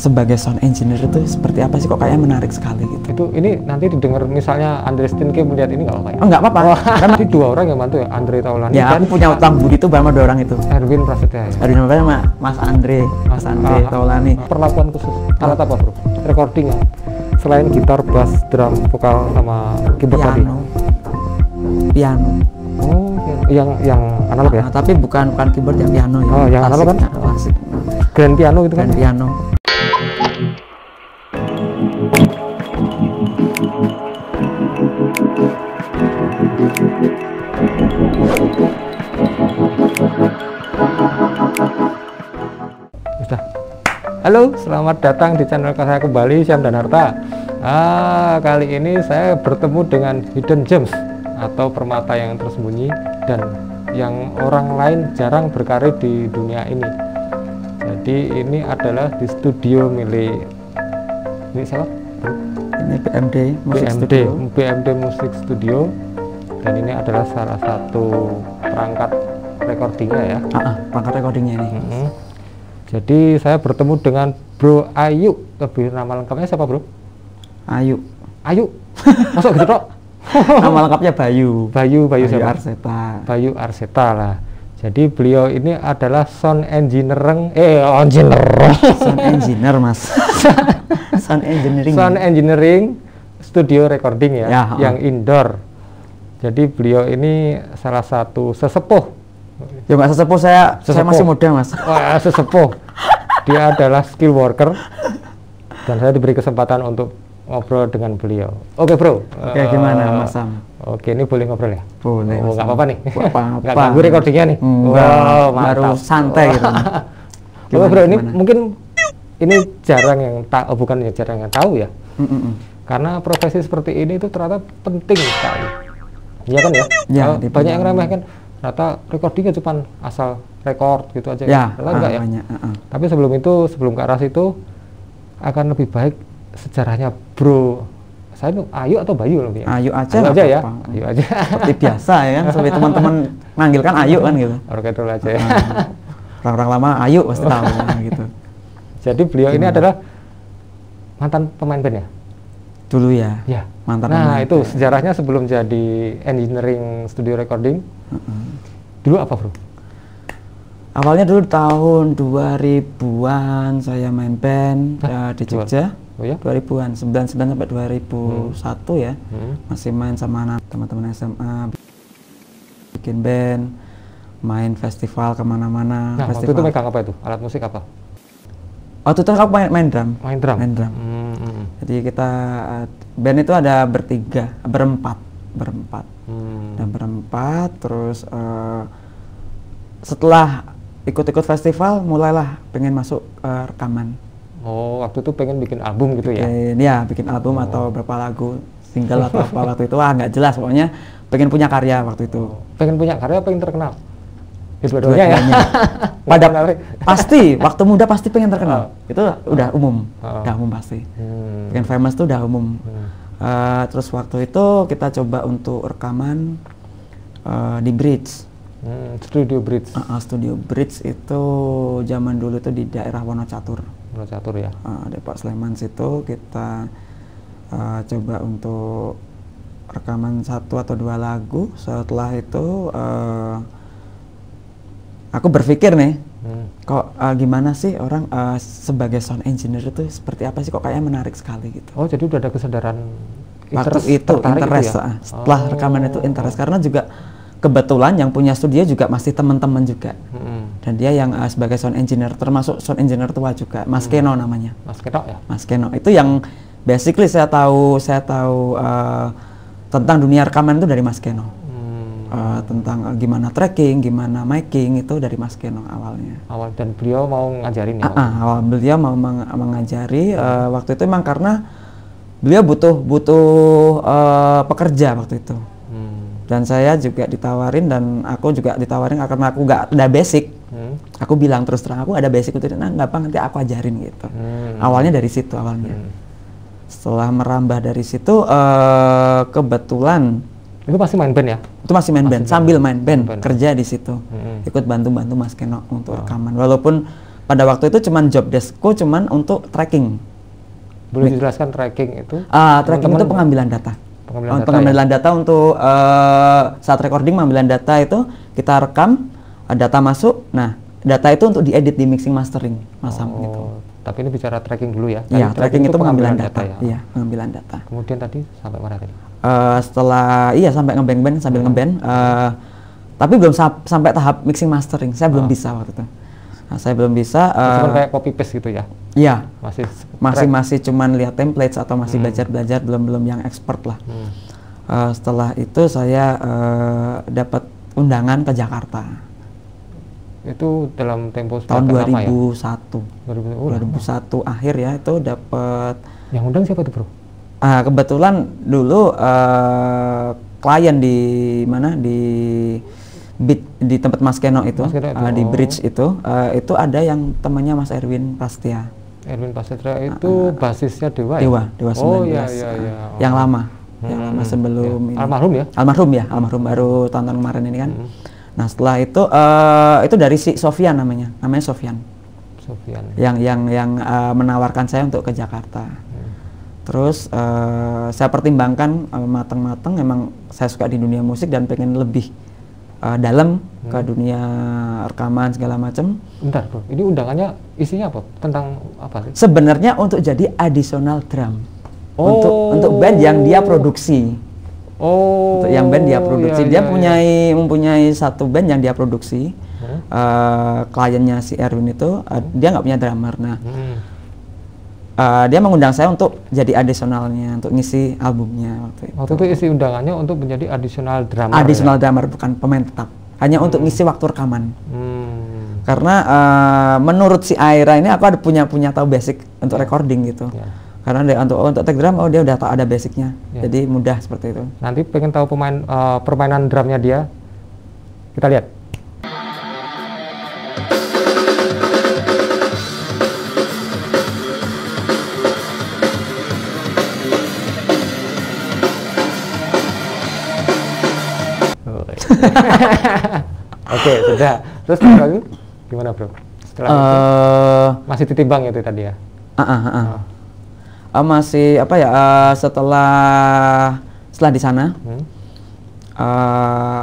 sebagai sound engineer itu seperti apa sih, kok kayaknya menarik sekali gitu. Itu ini nanti didengar misalnya Andre Stinke melihat ini nggak apa-apa ya? Oh, nggak apa-apa. Kan nanti dua orang yang bantu ya, Andre Taulani Ya, dan aku punya utang budi itu sama dua orang itu. Erwin Prasetya ya? Erwin Prasetya sama Mas Andre Taulani. Perlakuan khusus alat apa bro? Recording ya? Selain gitar, bass, drum, vokal sama keyboard tadi? Piano. Oh, yang analog ya? Tapi bukan keyboard, yang piano ya. Oh, yang analog kan? Klasik. Grand piano gitu kan? Grand piano. Sudah. Halo, selamat datang di channel saya kembali, Syam dan Harta. Kali ini saya bertemu dengan hidden gems atau permata yang tersembunyi dan yang orang lain jarang berkarir di dunia ini. Jadi ini adalah di studio milik siapa? Ini BMD Music Studio, dan ini adalah salah satu perangkat recordingnya ya. Perangkat recordingnya ini. Jadi saya bertemu dengan Bro Ayu. Lebih nama lengkapnya siapa bro? Ayu. Masuk gitu dok? Nama lengkapnya Bayu siapa? Arseta. Bayu Arseta lah. Jadi beliau ini adalah sound engineer Mas. Sound engineering studio recording ya, yang indoor. Jadi beliau ini salah satu sesepuh. Ya nggak sesepuh, saya masih muda mas. Wah, sesepuh. Dia adalah skill worker dan saya diberi kesempatan untuk ngobrol dengan beliau. Oke bro. Oke, gimana Mas Sam? Oke, ini boleh ngobrol ya? Boleh. Oh, nggak apa-apa nih. Nggak Apa? ganggu recordingnya nih. Wow, baru santai gitu. Oke bro, ini mungkin ini jarang yang tahu, bukan ya jarang yang tahu ya. Karena profesi seperti ini itu ternyata penting sekali. Iya kan ya? Ya, banyak yang remehkan. Ternyata recordingnya cuma asal record gitu aja. Ya, enggak ya? banyak. Tapi sebelum ke arah situ akan lebih baik sejarahnya bro. Saya itu Ayu atau Bayu lebih ya? Ayu aja ya. Ayu aja. Seperti biasa ya kan, sampai teman-teman manggil kan Ayu kan gitu. Orkedol aja ya. Orang-orang lama Ayu pasti tahu gitu. Jadi beliau ini adalah mantan pemain band ya? Dulu ya. Ya. Mantan nah pemain itu band. sejarahnya sebelum jadi engineering studio recording. Dulu apa bro? Awalnya dulu tahun 2000-an saya main band di Jogja. Oh ya? 2000-an, 99 sampai 2001 ya. Masih main sama teman-teman SMA, bikin band, main festival kemana-mana. Nah, waktu itu megang apa itu? Alat musik apa? Waktu itu aku main drum. Main drum? Main drum. Jadi kita, band itu ada berempat. Dan berempat, terus setelah ikut-ikut festival, mulailah pengen masuk rekaman. Oh, waktu itu pengen bikin album gitu ya? Bikin album atau berapa lagu, single atau apa waktu itu, nggak jelas, pokoknya pengen punya karya waktu itu. Pengen punya karya, pengen terkenal? Dua-duanya ya? Pasti, waktu muda pasti pengen terkenal, itu udah umum, pasti. Pengen famous tuh udah umum. Terus waktu itu kita coba untuk rekaman di Bridge. Studio Bridge. Studio Bridge itu zaman dulu itu di daerah Wonocatur ya. Depok Sleman situ kita coba untuk rekaman 1 atau 2 lagu. Setelah itu aku berpikir nih, kok gimana sih orang sebagai sound engineer itu seperti apa sih, kok kayaknya menarik sekali gitu. Oh, jadi udah ada kesadaran waktu itu interest ya? Setelah rekaman itu interest, karena juga kebetulan yang punya studio juga masih teman-teman juga. Dan dia yang sebagai sound engineer, termasuk sound engineer tua juga, Mas Keno namanya. Mas Keno ya? Mas Keno itu yang basically saya tahu tentang dunia rekaman itu dari Mas Keno. Tentang gimana tracking, gimana miking itu dari Mas Keno awalnya. Dan beliau mau ngajarin ya? Beliau mau mengajari. Waktu itu memang karena beliau butuh pekerja waktu itu. Dan saya juga ditawarin, dan aku juga ditawarin karena aku nggak ada basic. Aku bilang terus terang, aku ada basic itu, nah nggak apa, nanti aku ajarin gitu. Awalnya dari situ awalnya. Setelah merambah dari situ, kebetulan itu masih main band ya? Itu masih main band, sambil main band, kerja di situ. Ikut bantu-bantu Mas Keno untuk rekaman. Walaupun pada waktu itu cuman job deskku cuman untuk tracking. Boleh dijelaskan tracking itu? Tracking itu pengambilan data. Pengambilan data untuk saat recording, pengambilan data itu kita rekam, data masuk. Nah, data itu untuk diedit di mixing mastering, gitu. Tapi ini bicara tracking dulu ya. Iya, tracking itu pengambilan data ya. Iya, pengambilan data. Kemudian tadi sampai mana tadi? Setelah sampai ngeband sambil ngeband. Tapi belum sampai tahap mixing mastering. Saya belum bisa waktu itu. Nah, saya belum bisa. Cuma kayak copy paste gitu ya? Iya. Masih cuman lihat templates atau masih belajar belum yang expert lah. Setelah itu saya dapat undangan ke Jakarta. Itu dalam tempo tahun 2001. Ya? 2001 akhir ya, itu dapat. Yang undang siapa tuh, Bro? Kebetulan dulu klien di mana di tempat Mas Keno itu, di Bridge itu ada yang temannya Mas Erwin Prastia. Erwin Prastia itu basisnya Dewa ya? Dewa 19. Oh iya. Yang lama. Yang lama sebelum ini. Almarhum ya? Almarhum baru tahun kemarin ini kan. Nah, setelah itu dari si Sofyan namanya Sofyan. Yang menawarkan saya untuk ke Jakarta. Terus saya pertimbangkan matang-matang, emang saya suka di dunia musik dan pengen lebih dalam ke dunia rekaman segala macam. Bentar, Bro. Ini undangannya isinya apa? Tentang apa sih? Sebenarnya untuk jadi additional drum. Untuk band yang dia produksi. Untuk yang band dia produksi. Dia mempunyai satu band yang dia produksi. Kliennya si Erwin itu dia nggak punya drummer. Nah, dia mengundang saya untuk jadi additionalnya, untuk ngisi albumnya waktu itu isi undangannya untuk menjadi additional drummer. Drummer, bukan pemain tetap, hanya untuk ngisi waktu rekaman. Karena menurut si Aira ini aku ada punya tahu basic untuk recording gitu. Karena untuk take drum, dia udah tahu ada basicnya, jadi mudah seperti itu. Nanti pengen tahu permainan drumnya dia, kita lihat. Oke, sudah. Terus lagi gimana, Bro? Setelah itu masih ditimbang itu tadi ya? Masih apa ya? Setelah di sana,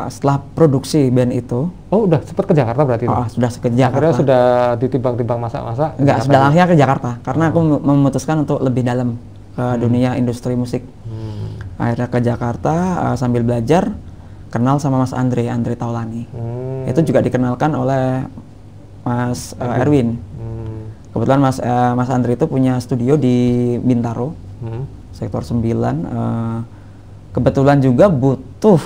setelah produksi band itu. Oh, udah sempat ke Jakarta berarti? Sudah ke Jakarta. Akhirnya sudah ditimbang-timbang masa-masa? Enggak, sudah akhirnya ke Jakarta. Karena aku memutuskan untuk lebih dalam ke dunia industri musik. Akhirnya ke Jakarta sambil belajar. Kenal sama Mas Andre Taulani. Itu juga dikenalkan oleh Mas Erwin. Kebetulan Mas Andre itu punya studio di Bintaro, sektor 9. Kebetulan juga butuh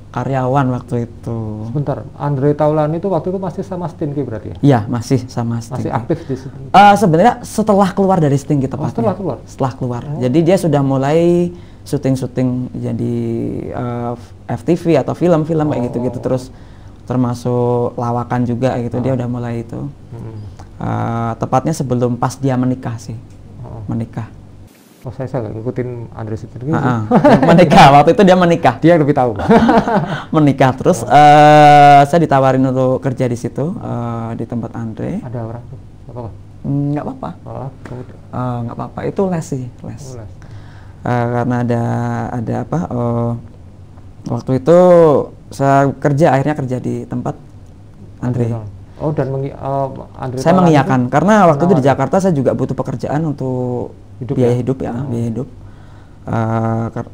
karyawan waktu itu. Sebentar, Andre Taulani itu waktu itu masih sama Stinky berarti ya? Iya, masih sama Stinky. Masih aktif di situ? Sebenarnya setelah keluar dari Stinky tepatnya. Setelah keluar. Jadi dia sudah mulai syuting jadi FTV atau film-film kayak gitu-gitu, terus termasuk lawakan juga gitu. Dia udah mulai itu. Tepatnya sebelum pas dia menikah sih. Menikah. Oh, saya nggak ngikutin Andre Stinky. Menikah, waktu itu dia menikah. Dia yang lebih tahu. Menikah, terus saya ditawarin untuk kerja di situ, di tempat Andre. Ada orang tuh? Nggak apa-apa. Nggak apa-apa, itu les sih, les. Karena ada apa? Waktu itu saya akhirnya kerja di tempat Andre. Oh, dan Andre saya mengiyakan karena waktu itu di Jakarta saya juga butuh pekerjaan untuk biaya hidup ya, biaya hidup.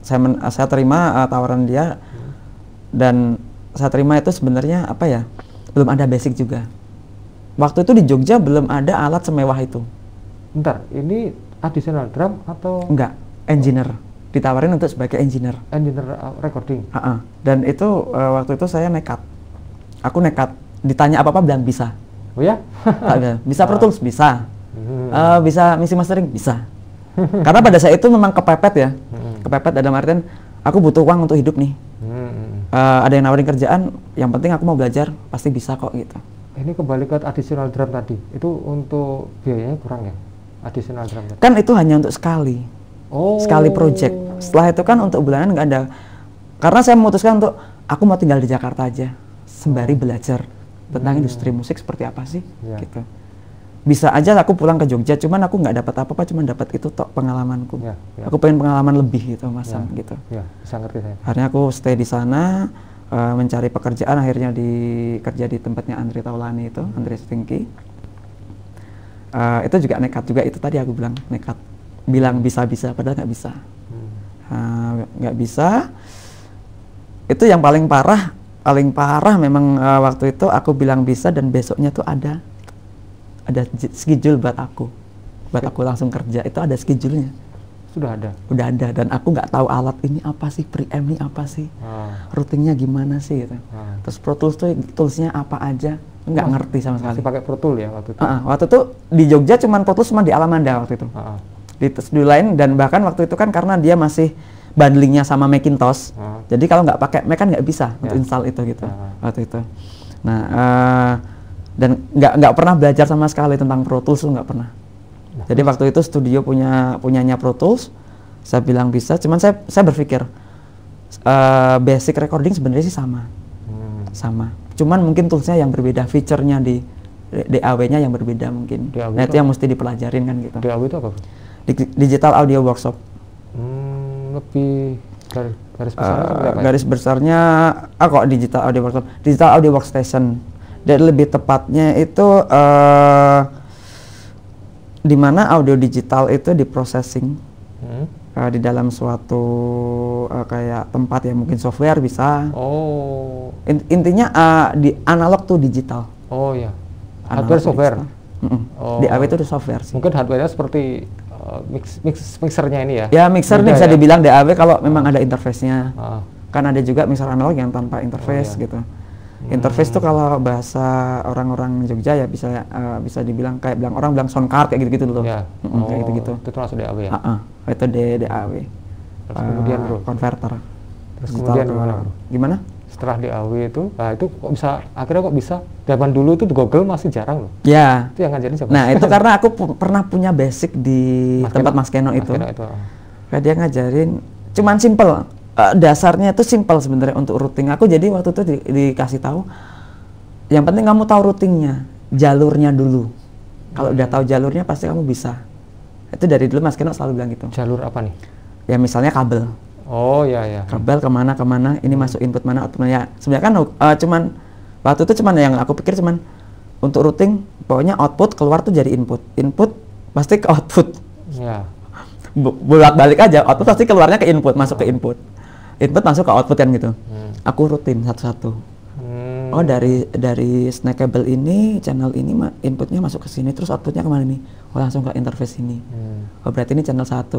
Saya terima tawaran dia dan saya terima itu sebenarnya apa ya? Belum ada basic juga. Waktu itu di Jogja belum ada alat semewah itu. Bentar, ini additional drum atau enggak? Engineer, ditawarin untuk sebagai engineer recording. Dan itu waktu itu saya nekat. Aku nekat. Ditanya apa-apa bilang bisa. Oh ya? Bisa Pro Tools bisa. Bisa mixing mastering bisa. Karena pada saat itu memang kepepet ya. Kepepet dalam artian aku butuh uang untuk hidup nih. Ada yang nawarin kerjaan, yang penting aku mau belajar, pasti bisa kok gitu. Ini kembali ke additional drum tadi. Itu untuk biayanya kurang ya? Additional drum tadi. Kan itu hanya untuk sekali. Sekali project. Setelah itu kan untuk bulanan nggak ada. Karena saya memutuskan untuk aku mau tinggal di Jakarta aja sembari belajar tentang industri musik seperti apa sih gitu. bisa aja aku pulang ke Jogja, cuman aku nggak dapat apa-apa, cuman dapat itu tok pengalamanku. Aku pengen pengalaman lebih gitu, Mas Sam, gitu. Bisa ngerti saya. Akhirnya aku stay di sana, mencari pekerjaan, akhirnya kerja di tempatnya Andre Taulani itu, Andre Stinky. Itu juga nekat juga, itu tadi aku bilang nekat, bilang bisa-bisa, padahal nggak bisa. Nggak bisa. Itu yang paling parah memang waktu itu aku bilang bisa dan besoknya tuh ada schedule buat aku langsung kerja, itu ada schedule-nya. Udah ada dan aku nggak tahu alat ini apa sih, preamp ini apa sih, routingnya gimana sih gitu. Terus Pro Tools tuh toolsnya apa aja, nggak ngerti sama sekali. Pakai Pro Tools ya waktu itu? Waktu itu di Jogja cuman Pro Tools cuma di Alamanda waktu itu. Di studio lain, dan bahkan waktu itu kan karena dia masih bundlingnya sama Macintosh, jadi kalau nggak pakai Mac kan nggak bisa untuk install itu gitu waktu itu. Nah dan nggak pernah belajar sama sekali tentang Pro Tools tuh, nggak pernah. Jadi waktu itu studio punyanya Pro Tools, saya bilang bisa, cuman saya berpikir basic recording sebenarnya sih sama, cuman mungkin toolsnya yang berbeda, feature-nya di DAW-nya yang berbeda mungkin. Nah itu yang mesti dipelajarin kan gitu. DAW itu apa? Digital Audio Workshop. Lebih garis besarnya kok Digital Audio Workshop, Digital Audio Workstation. Dan lebih tepatnya itu di mana audio digital itu diprocessing di dalam suatu kayak tempat ya, mungkin software bisa. Intinya di analog tuh digital. Hardware software. DAW itu di software sih. Mungkin hardware-nya seperti mixernya ini ya? Ya mixer nih bisa dibilang DAW kalau memang ada interface-nya. Kan ada juga mixer analog yang tanpa interface gitu. Interface tuh kalau bahasa orang-orang Jogja ya bisa dibilang kayak orang bilang sound card kayak gitu-gitu loh. Kayak gitu-gitu. Itu termasuk DAW ya? Itu DAW. Terus kemudian bro? Converter. Terus kemudian gimana bro? Gimana? Setelah DAW itu, itu kok bisa, akhirnya kok bisa, zaman dulu itu di Google masih jarang loh. Ya. Itu yang ngajarin siapa? Nah itu karena aku pernah punya basic di tempat Mas Keno itu. Kayak dia ngajarin, cuman simple. Dasarnya itu simple sebenarnya untuk routing. Aku jadi waktu itu dikasih tahu, yang penting kamu tahu routingnya, jalurnya dulu. Kalau udah tahu jalurnya pasti kamu bisa. Itu dari dulu Mas Keno selalu bilang gitu. Jalur apa nih? Ya misalnya kabel. Kabel kemana, ini masuk input mana, output mana. Ya sebenarnya kan cuman waktu itu yang aku pikir cuman untuk routing, pokoknya output keluar tuh jadi input pasti ke output. Bolak-balik aja, output pasti keluarnya ke input, masuk ke input masuk ke output kan gitu. Aku rutin satu-satu. Dari snackable ini, channel ini inputnya masuk ke sini, terus outputnya kemana nih? Langsung ke interface ini. Berarti ini channel 1.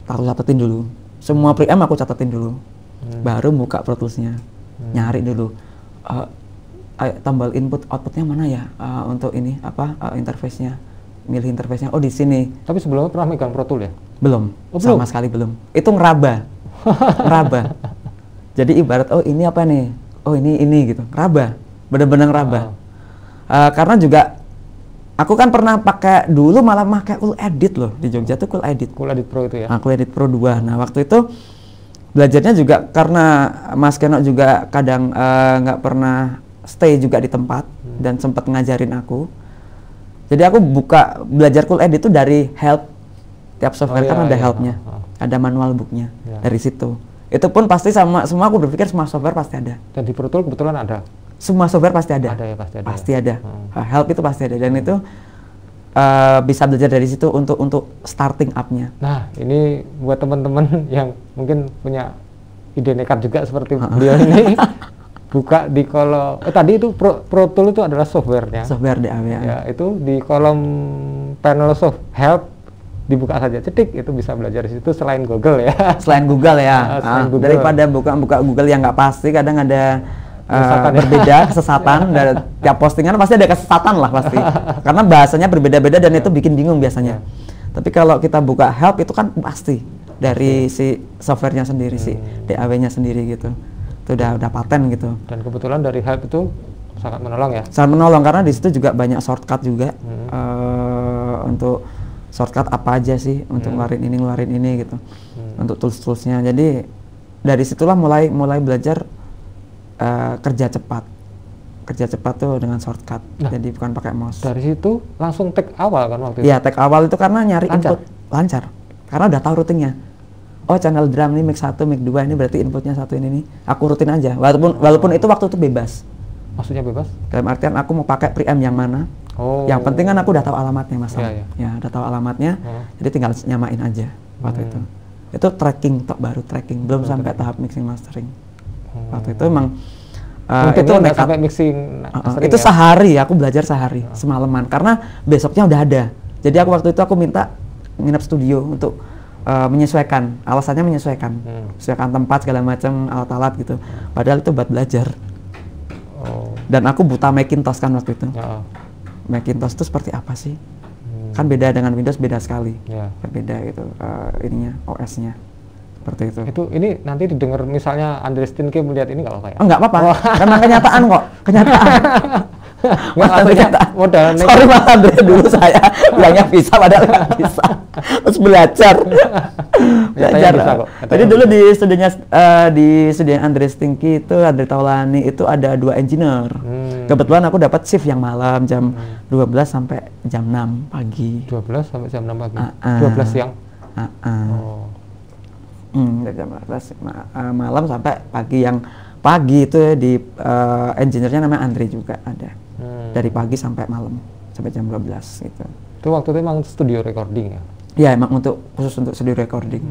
Aku catetin dulu. Semua preamp aku catetin dulu. Baru buka Pro Tools-nya. Nyari dulu. Tombol input outputnya mana ya? Untuk ini interface-nya. Milih interface-nya. Di sini. Tapi sebelumnya pernah megang Pro Tools ya? Belum. Sama sekali belum. Itu ngeraba. Jadi ibarat ini apa nih? Ini gitu. Ngeraba. Bener-bener ngeraba. Karena juga aku kan pernah malah pakai Cool Edit loh di Jogja tuh Cool Edit. Cool Edit Pro itu ya? Cool Edit Pro 2. Nah waktu itu belajarnya juga karena Mas Keno juga kadang nggak pernah stay juga di tempat dan sempat ngajarin aku. Jadi aku belajar Cool Edit itu dari help. Tiap software kan ada helpnya, ada manual booknya dari situ. Itu pun pasti semua aku berpikir semua software pasti ada. Dan di Pro Tools kebetulan ada? Semua software pasti ada. Ada ya, pasti ada. Help itu pasti ada dan itu bisa belajar dari situ untuk starting up-nya. Nah ini buat teman-teman yang mungkin punya ide nekat juga seperti beliau ini. Buka di kolom tadi itu Pro Tools itu adalah softwarenya. Software DAW ya. Itu di kolom panel help dibuka saja, cetik, itu bisa belajar di situ selain Google ya. Selain Google ya. Google. Daripada buka Google yang nggak pasti, kadang ada berbeda kesesatan dari tiap postingan pasti ada kesesatan lah pasti. Karena bahasanya berbeda-beda dan itu bikin bingung biasanya. Tapi kalau kita buka help itu kan pasti dari si softwarenya sendiri, si DAW-nya sendiri gitu. Itu udah paten gitu. Dan kebetulan dari help itu sangat menolong ya. Sangat menolong karena di situ juga banyak shortcut juga untuk shortcut apa aja sih untuk ngeluarin ini gitu. Untuk tools-toolsnya. Jadi dari situlah mulai belajar kerja cepat. kerja cepat tuh dengan shortcut. Jadi bukan pakai mouse. Dari situ langsung take awal kan waktu itu? Iya, take awal itu karena nyari Lancar? input lancar. Karena udah tahu rutinnya. Oh, channel drum ini mic 1, mic 2 ini berarti inputnya satu ini nih. Aku rutin aja. Walaupun itu waktu itu bebas. Maksudnya bebas? Dalam artian aku mau pakai preamp yang mana. Yang penting kan aku udah tahu alamatnya, Mas. Ya, udah tahu alamatnya. Jadi tinggal nyamain aja waktu itu. Itu tracking, baru tracking, belum sampai tahap mixing mastering. Waktu itu emang itu nggak sampai mixing mastering itu ya? Sehari, aku belajar sehari, semalaman, karena besoknya udah ada. Jadi aku waktu itu aku minta nginep studio untuk menyesuaikan, alasannya menyesuaikan, menyesuaikan tempat segala macam, alat-alat gitu. Padahal itu buat belajar. Dan aku buta Macintosh kan waktu itu. Macintosh itu seperti apa sih? Kan beda dengan Windows, beda sekali. Berbeda gitu ininya, OS-nya. Seperti itu. Itu ini nanti didengar misalnya Andres Tinke melihat ini nggak apa-apa ya? Enggak apa-apa. Memang kenyataan kok, kenyataan. Modal sorry Mas Andre, dulu saya bilangnya bisa padahal nggak bisa. Terus belajar. Jadi dulu di studio Andres Tinke itu, Andre Taulani itu ada 2 engineer. Kebetulan aku dapat shift yang malam jam 12 sampai jam 6 pagi. 12 sampai jam 6 pagi. 12 siang. Jam 12 malam sampai pagi. Yang pagi itu di engineer-nya namanya Andre juga ada. Dari pagi sampai malam sampai jam 12 gitu. Itu waktu itu memang studio recording ya? Iya, emang khusus untuk studio recording.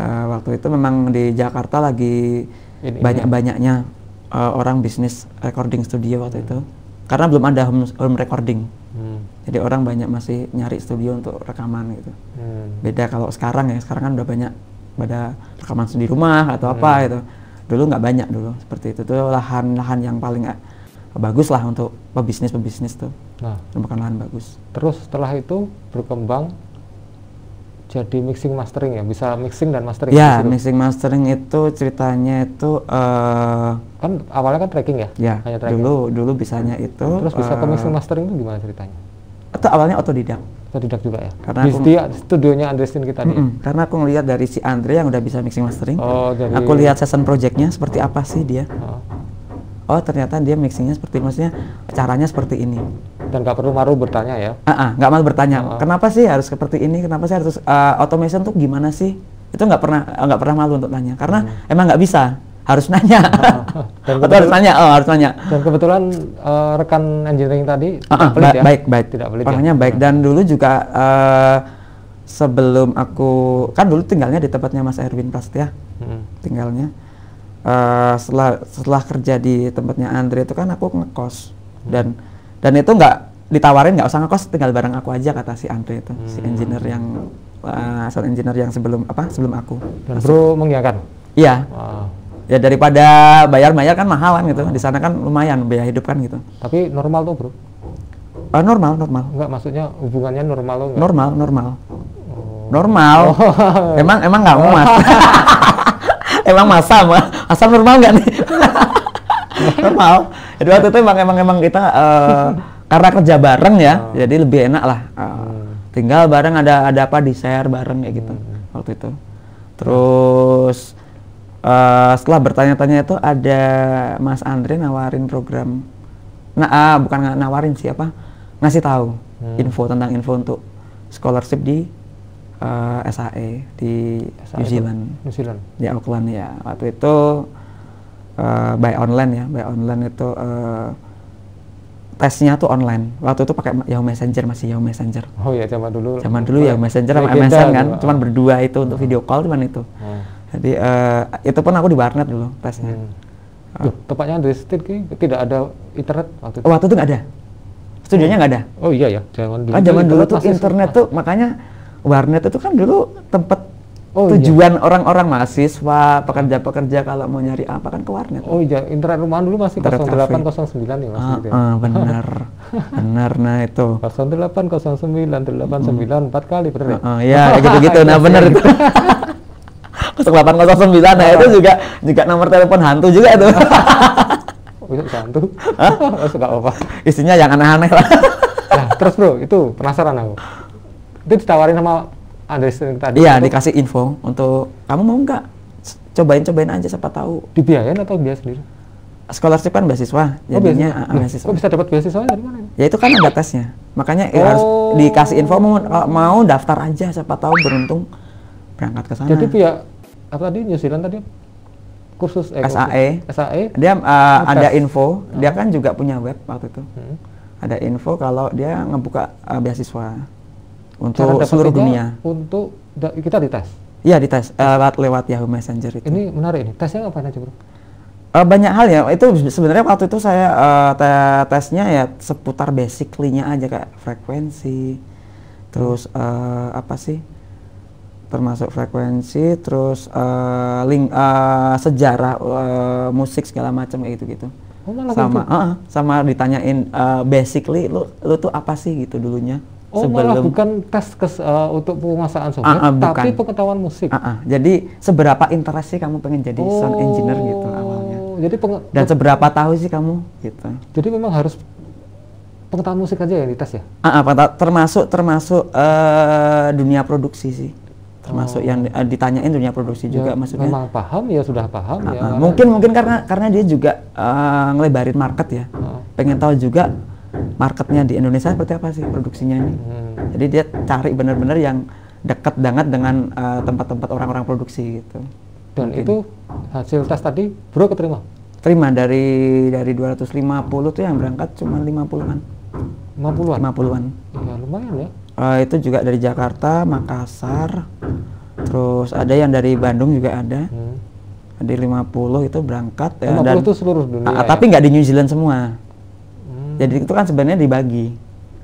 Waktu itu memang di Jakarta lagi banyak-banyaknya orang bisnis recording studio waktu itu. Karena belum ada home recording. Jadi orang banyak masih nyari studio untuk rekaman gitu. Beda kalau sekarang ya, sekarang kan udah banyak pada rekaman di rumah atau apa gitu. Dulu nggak banyak dulu seperti itu. Tuh lahan-lahan yang paling bagus lah untuk pebisnis tuh. Merupakan lahan bagus. Terus setelah itu berkembang jadi mixing mastering ya, bisa mixing dan mastering. Ya, mixing mastering itu ceritanya itu kan awalnya kan tracking ya? Ya, hanya tracking. dulu bisanya itu. Terus bisa ke mixing mastering itu gimana ceritanya? Itu awalnya otodidak. Otodidak juga ya? Karena di studionya Andres Tinke tadi? Karena aku ngelihat dari si Andre yang udah bisa mixing mastering. Jadi aku lihat session projectnya seperti apa sih dia. Oh ternyata dia mixingnya seperti, maksudnya caranya seperti ini. Dan nggak perlu malu bertanya ya? Nggak malu bertanya. Kenapa sih harus seperti ini? Kenapa sih harus automation tuh gimana sih? Itu nggak pernah malu untuk tanya. Karena emang nggak bisa, harus nanya. Harus nanya. Dan kebetulan rekan engineering tadi tidak pelit ya? Baik. Tidak pelit. Orangnya baik. Dan dulu juga sebelum aku kan dulu tinggalnya di tempatnya Mas Erwin Prasetya. Tinggalnya. Setelah kerja di tempatnya Andre itu kan aku ngekos dan itu nggak ditawarin, nggak usah ngekos, tinggal bareng aku aja kata si Andre itu, si engineer yang sound engineer yang sebelum aku. Dan bro mengiyakan? Iya. Ya daripada bayar kan mahal kan gitu. Di sana kan lumayan biaya hidup kan gitu. Tapi normal tuh bro? Normal. Enggak, maksudnya hubungannya normal tuh enggak? Normal. Emang nggak mau mas. Emang masa normal nggak nih? Normal. Jadi waktu itu emang kita karena kerja bareng ya, jadi lebih enak lah. Tinggal bareng, ada apa di share bareng kayak gitu waktu itu. Terus setelah bertanya-tanya itu ada Mas Andre nawarin program. Bukan nawarin sih, ngasih tahu info untuk scholarship di SAE di New Zealand, di Auckland ya. Waktu itu by online itu tesnya tuh online. Waktu itu pakai Yahoo Messenger, masih Yahoo Messenger. Oh iya, zaman dulu Yahoo Messenger sama MSN kan, cuman berdua itu untuk video call cuman itu. Jadi itu pun aku di warnet dulu tesnya. Tepatnya Andres Tinke tidak ada internet waktu itu? Waktu itu nggak ada, studionya nggak ada. Oh iya ya, zaman dulu. Zaman dulu tuh internet tuh, makanya warnet itu kan dulu tempat tujuan orang-orang mahasiswa, pekerja-pekerja kalau mau nyari apa kan ke warnet. Oh iya, internet rumahan dulu masih 0809 ya Mas. Benar, nah itu 0809 4 kali bener ya? Iya, gitu-gitu, nah bener itu. 0809, nah itu juga nomor telepon hantu juga tuh. Hantu? Suka apa? Isinya yang aneh-aneh lah. Nah, terus bro, itu penasaran aku. Itu ditawarin sama Andres tadi? Iya, dikasih info untuk kamu mau nggak cobain aja, siapa tahu. Dibiayain atau biaya sendiri? scholarship kan beasiswa, jadinya beasiswa. Kok bisa dapat beasiswa dari mana? Ya itu kan ada tesnya, makanya ya harus dikasih info mau daftar aja, siapa tahu beruntung berangkat ke sana. Jadi pihak apa tadi New Zealand tadi kursus SAE dia ada info, dia kan juga punya web waktu itu. Ada info kalau dia ngebuka beasiswa untuk seluruh dunia. Untuk kita dites. Iya dites lewat Yahoo Messenger itu. Ini menarik ini. Tesnya ngapain aja, Bro? Banyak hal ya. Itu sebenarnya waktu itu saya tesnya ya seputar basically-nya aja kayak frekuensi. Terus apa sih? Termasuk frekuensi, terus sejarah musik segala macam kayak gitu-gitu. Oh, malah sama gitu? Sama ditanyain basically lu tuh apa sih gitu dulunya. Oh, malah bukan tes untuk penguasaan software, tapi pengetahuan musik. Jadi seberapa interest sih kamu pengen jadi sound engineer gitu awalnya. Jadi dan seberapa tahu sih kamu gitu. Jadi memang harus pengetahuan musik aja yang dites ya? Termasuk dunia produksi sih. Termasuk yang ditanyain dunia produksi juga, maksudnya. Memang paham ya, sudah paham ya. Mungkin karena dia juga ngelebarin market ya. Pengen tahu juga marketnya di Indonesia seperti apa sih produksinya ini. Jadi dia cari benar-benar yang dekat banget dengan tempat-tempat orang-orang produksi gitu. Dan mungkin. Itu hasil tes tadi Bro keterima? Terima dari 250 tuh yang berangkat cuma 50-an. 50-an? 50-an. Ya lumayan ya. Itu juga dari Jakarta, Makassar, terus ada yang dari Bandung juga ada. Ada 50 itu berangkat. 50 itu seluruh dunia. Tapi nggak di New Zealand semua. Jadi itu kan sebenarnya dibagi.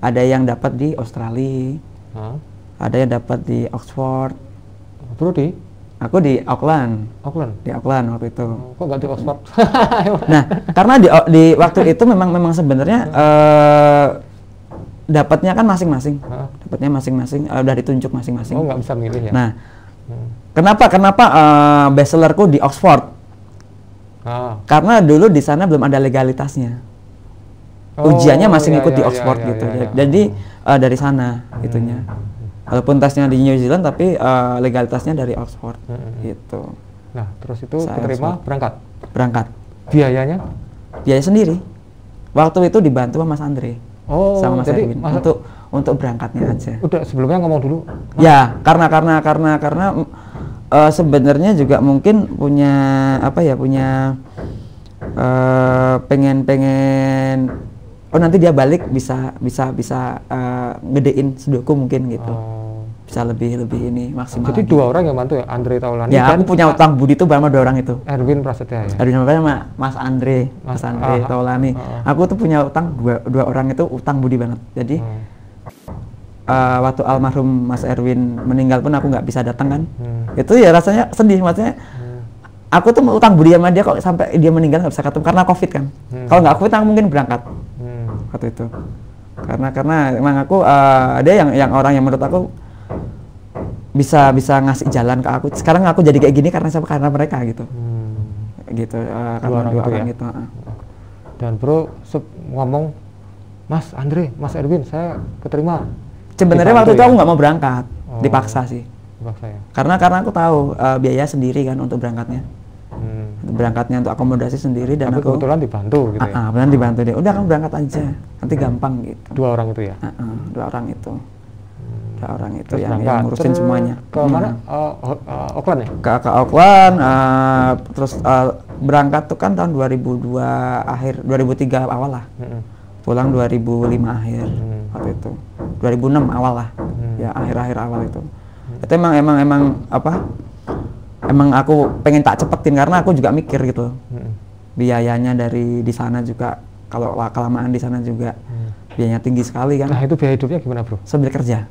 Ada yang dapat di Australia, ada yang dapat di Oxford. Bro di? Aku di Auckland. Di Auckland waktu itu. Kok nggak di Oxford? Nah, karena di waktu itu memang sebenarnya dapatnya kan masing-masing. Dapatnya masing-masing, udah ditunjuk masing-masing. Oh, nggak bisa milih ya? Nah, kenapa bestsellerku di Oxford? Karena dulu di sana belum ada legalitasnya. Ujiannya masih ngikut di Oxford gitu. Jadi dari sana itunya. Walaupun tesnya di New Zealand tapi legalitasnya dari Oxford gitu. Nah, terus itu keterima berangkat. Biayanya? Biaya sendiri. Waktu itu dibantu sama Mas Andre. Sama Mas jadi Erwin untuk berangkatnya aja. Udah sebelumnya ngomong dulu. Ya, karena sebenarnya juga mungkin punya pengen nanti dia balik bisa gedein studioku mungkin gitu. Bisa lebih ini maksimal. Jadi dua orang yang bantu ya, Andre Taulani. Ya, aku punya utang budi tuh sama dua orang itu. Erwin Prasetya ya. Erwin Prasetya sama Mas Andre Taulani. Aku tuh punya utang dua orang itu utang budi banget. Jadi waktu almarhum Mas Erwin meninggal pun aku nggak bisa datang kan. Itu ya rasanya sedih, maksudnya. Aku tuh utang budi sama dia kok sampai dia meninggal nggak bisa ketemu karena COVID kan. Kalau nggak COVID aku mungkin berangkat waktu itu. Karena emang aku ada yang orang yang menurut aku bisa ngasih jalan ke aku. Sekarang aku jadi kayak gini karena mereka gitu. Gitu karena dua orang itu. Dan Bro ngomong, Mas Andre, Mas Erwin, saya keterima. Sebenarnya waktu itu aku nggak mau berangkat, dipaksa sih. Ya. Karena aku tahu biaya sendiri kan untuk berangkatnya. Berangkatnya untuk akomodasi sendiri dan tapi aku kebetulan dibantu gitu ya. Benar dibantu dia. Udah kamu berangkat aja, nanti gampang gitu. Dua orang itu ya. Dua orang itu terus yang ngurusin semuanya. Ke mana? Auckland ya? Ke Auckland. Terus berangkat tuh kan tahun 2002 akhir, 2003 awal lah. Pulang 2005 akhir waktu itu. 2006 awal lah. Ya akhir awal itu. Itu emang emang aku pengen tak cepetin karena aku juga mikir gitu. Biayanya dari di sana juga kalau kelamaan di sana juga biayanya tinggi sekali kan. Nah, itu biaya hidupnya gimana, Bro? Sambil kerja.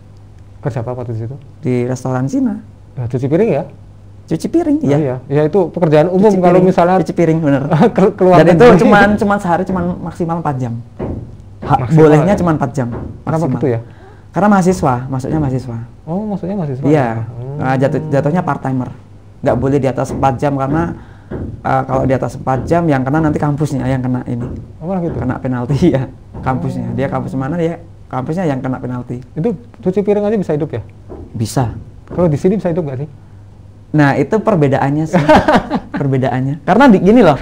Kerja apa di situ? Di restoran Cina. Nah, cuci piring ya? Cuci piring, iya. Ya itu pekerjaan umum kalau misalnya cuci piring bener. Keluar dan itu cuman sehari maksimal 4 jam. Bolehnya cuma 4 jam. Kenapa gitu ya? Karena maksudnya mahasiswa. Oh, maksudnya mahasiswa. Iya. Jatuhnya part timer. Nggak boleh di atas 4 jam karena kalau di atas 4 jam yang kena nanti kampusnya yang kena ini. Oh, gitu. Kena penalti ya. Kampusnya. Dia kampus mana dia? Kampusnya yang kena penalti. Itu cuci piring aja bisa hidup ya? Bisa. Kalau di sini bisa hidup nggak sih? Nah, itu perbedaannya sih. Perbedaannya. Karena gini loh.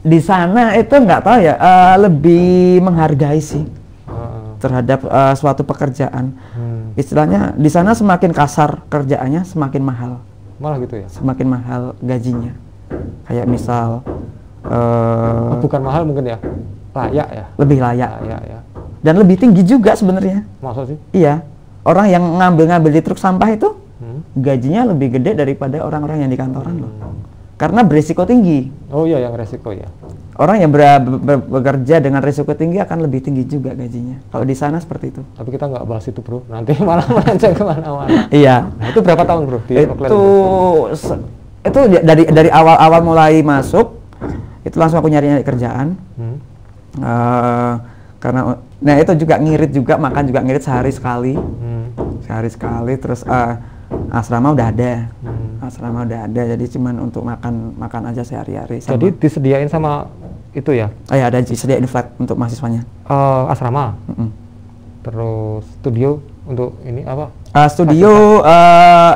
Di sana itu nggak tahu ya, lebih menghargai sih terhadap suatu pekerjaan. Istilahnya di sana semakin kasar kerjaannya semakin mahal. Malah gitu ya? Semakin mahal gajinya. Kayak misal bukan mahal mungkin ya, layak ya? Lebih layak. Layak ya. Dan lebih tinggi juga sebenarnya. Masa sih? Iya. Orang yang ngambil di truk sampah itu gajinya lebih gede daripada orang-orang yang di kantoran loh. Karena berisiko tinggi. Oh iya, yang resiko ya. Orang yang bekerja dengan risiko tinggi akan lebih tinggi juga gajinya. Kalau di sana seperti itu. Tapi kita nggak bahas itu bro, nanti malah melenceng kemana-mana. Iya. Nah, itu berapa tahun bro? Itu dari awal mulai masuk, itu langsung aku nyari kerjaan. Karena, nah itu juga ngirit juga, makan juga ngirit sehari sekali. Sehari sekali, terus asrama udah ada. Asrama udah ada, jadi cuman untuk makan aja sehari-hari. Jadi disediain sama itu ya? Oh ya, ada disediain flat untuk mahasiswanya. Asrama? Terus studio untuk ini apa? Studio,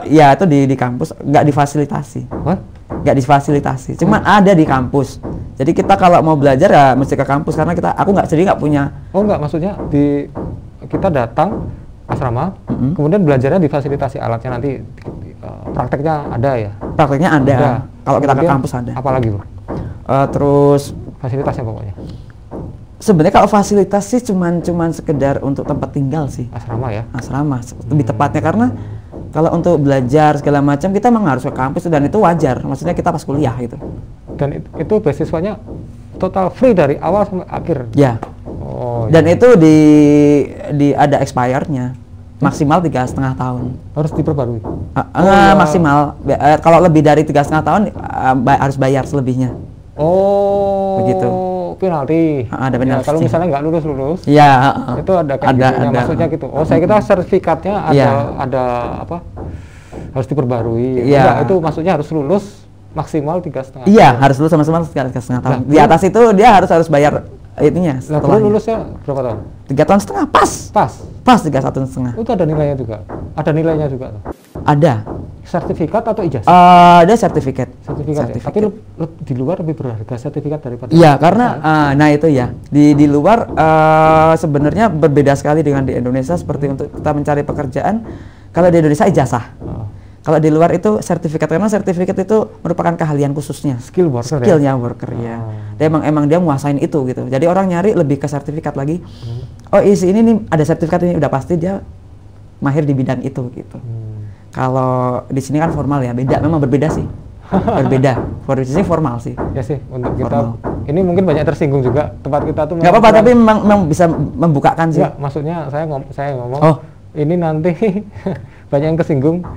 ya itu di kampus, nggak difasilitasi. What? Nggak difasilitasi, cuman ada di kampus. Jadi kita kalau mau belajar ya mesti ke kampus, karena aku nggak punya. Oh nggak, maksudnya kita datang asrama, kemudian belajarnya difasilitasi alatnya, nanti prakteknya ada ya? Prakteknya ada. Kalau kita ke kampus ada. Apalagi bro? Terus fasilitasnya pokoknya? Sebenarnya kalau fasilitas sih cuman sekedar untuk tempat tinggal sih. Asrama ya? Asrama, lebih tepatnya, karena kalau untuk belajar segala macam kita memang harus ke kampus, dan itu wajar. Maksudnya kita pas kuliah gitu. Dan itu beasiswanya total free dari awal sampai akhir? Ya. Oh, dan ya. Itu ada expirednya, maksimal 3,5 tahun. Harus diperbarui? Maksimal. Kalau lebih dari 3,5 tahun harus bayar selebihnya. Oh. Begitu. Penalti. Ada penalti. Ya, kalau misalnya nggak lulus. Ya. Itu ada kayak maksudnya gitu. Oh, saya kira sertifikatnya ada apa? Harus diperbarui. Iya. Itu maksudnya harus lulus maksimal 3,5 tahun. Iya, harus lulus sama 3,5 tahun. Di atas itu dia harus bayar ininya. Lalu lulusnya berapa tahun? 3,5 tahun pas. Pas 3,1,5. Itu ada nilainya juga. Ada nilainya juga tuh. Ada. Sertifikat atau ijazah? Ada sertifikat. Sertifikat. Ya? Tapi di luar lebih berharga sertifikat daripada. Iya, karena nah itu ya. Di luar sebenarnya berbeda sekali dengan di Indonesia. Seperti untuk kita mencari pekerjaan, kalau di Indonesia ijazah. Kalau di luar itu sertifikat, karena sertifikat itu merupakan keahlian khususnya. Skill worker. Skillnya worker ya. Dia emang dia menguasain itu gitu. Jadi orang nyari lebih ke sertifikat lagi. Oh isi ini nih ada sertifikat ini, udah pasti dia mahir di bidang itu gitu. Kalau di sini kan formal ya, beda, memang berbeda sih. Berbeda. Di sini formal sih. Ya sih, untuk kita ini mungkin banyak tersinggung juga tempat kita tuh. Nggak apa-apa, tapi memang bisa membukakan sih. Enggak, maksudnya saya ngomong ini nanti banyak yang kesinggung.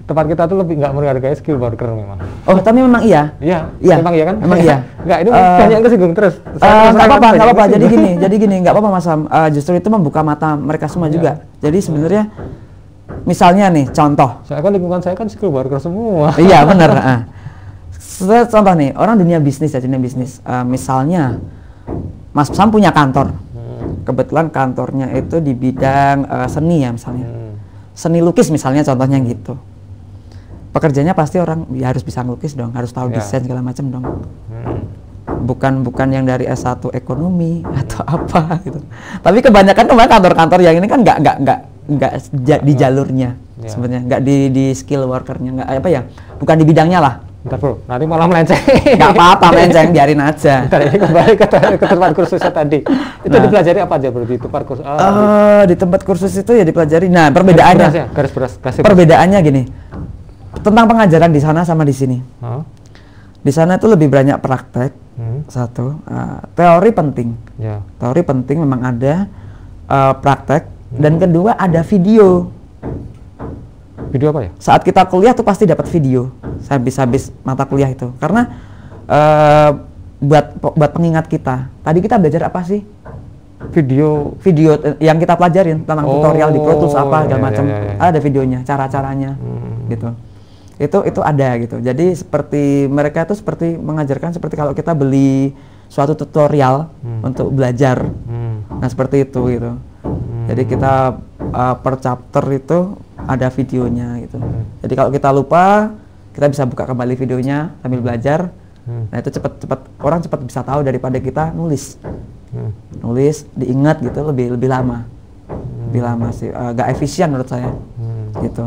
Tempat kita tuh lebih nggak menghargai skill worker memang. Oh, tapi memang iya. Iya. Memang iya kan? Memang iya. Nggak, itu banyak yang kesinggung terus. Nggak apa-apa. Jadi gini, nggak apa-apa Mas Ham. Justru itu membuka mata mereka semua juga. Jadi sebenarnya, misalnya nih contoh. Saya kan lingkungan saya kan skill worker semua. Iya benar. Contoh nih, orang dunia bisnis. Misalnya, Mas Sam punya kantor. Kebetulan kantornya itu di bidang seni ya misalnya. Seni lukis misalnya, contohnya gitu. Pekerjanya pasti orang ya harus bisa ngelukis dong, harus tahu desain segala macam dong. Bukan yang dari S1 ekonomi atau apa gitu. Tapi kebanyakan kantor-kantor yang ini kan nggak di jalurnya sebenarnya, nggak di skill workernya, nggak apa ya, bukan di bidangnya lah. Bentar bro, nanti malah melenceng. Nggak apa-apa melenceng, biarin aja. Bentar, ini kembali ke tempat kursusnya tadi. Itu dipelajari apa aja bro di tempat kursus? Di tempat kursus itu ya dipelajari. Nah perbedaannya, perbedaannya gini. Tentang pengajaran di sana sama di sini. Di sana itu lebih banyak praktek. Satu, teori penting. Teori penting memang ada, praktek. Dan kedua ada video. Video apa ya? Saat kita kuliah tuh pasti dapat video habis mata kuliah itu. Karena buat pengingat kita. Tadi kita belajar apa sih? Video yang kita pelajarin tentang tutorial di Pro Tools apa segala macam. Ada videonya, cara-caranya gitu. Itu ada gitu. Jadi seperti mereka itu seperti mengajarkan seperti kalau kita beli suatu tutorial untuk belajar. Nah, seperti itu gitu. Jadi kita per chapter itu ada videonya gitu. Jadi kalau kita lupa, kita bisa buka kembali videonya sambil belajar. Nah itu orang cepat bisa tahu daripada kita nulis. Nulis diingat gitu lebih lama. Lebih lama sih, agak efisien menurut saya. Gitu.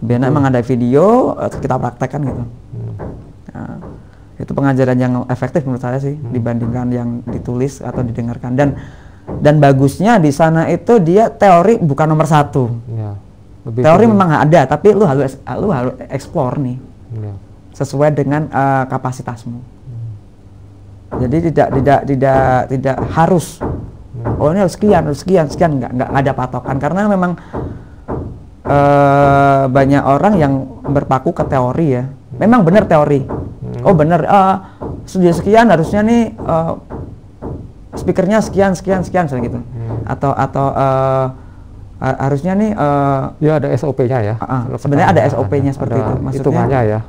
Lebih enak emang ada video kita praktekkan gitu. Nah, itu pengajaran yang efektif menurut saya sih dibandingkan yang ditulis atau didengarkan. Dan bagusnya di sana itu dia teori bukan nomor satu. Ya, teori memang ada, tapi lu harus explore nih, sesuai dengan kapasitasmu. Jadi tidak harus. Oh ini harus sekian, nggak ada patokan karena memang banyak orang yang berpaku ke teori ya. Memang benar teori. Oh benar, studio sekian harusnya nih. Speakernya sekian misalnya gitu, atau harusnya nih ya ada SOP-nya ya. Sebenarnya ada SOP-nya seperti itu, maksudnya hitungannya ya.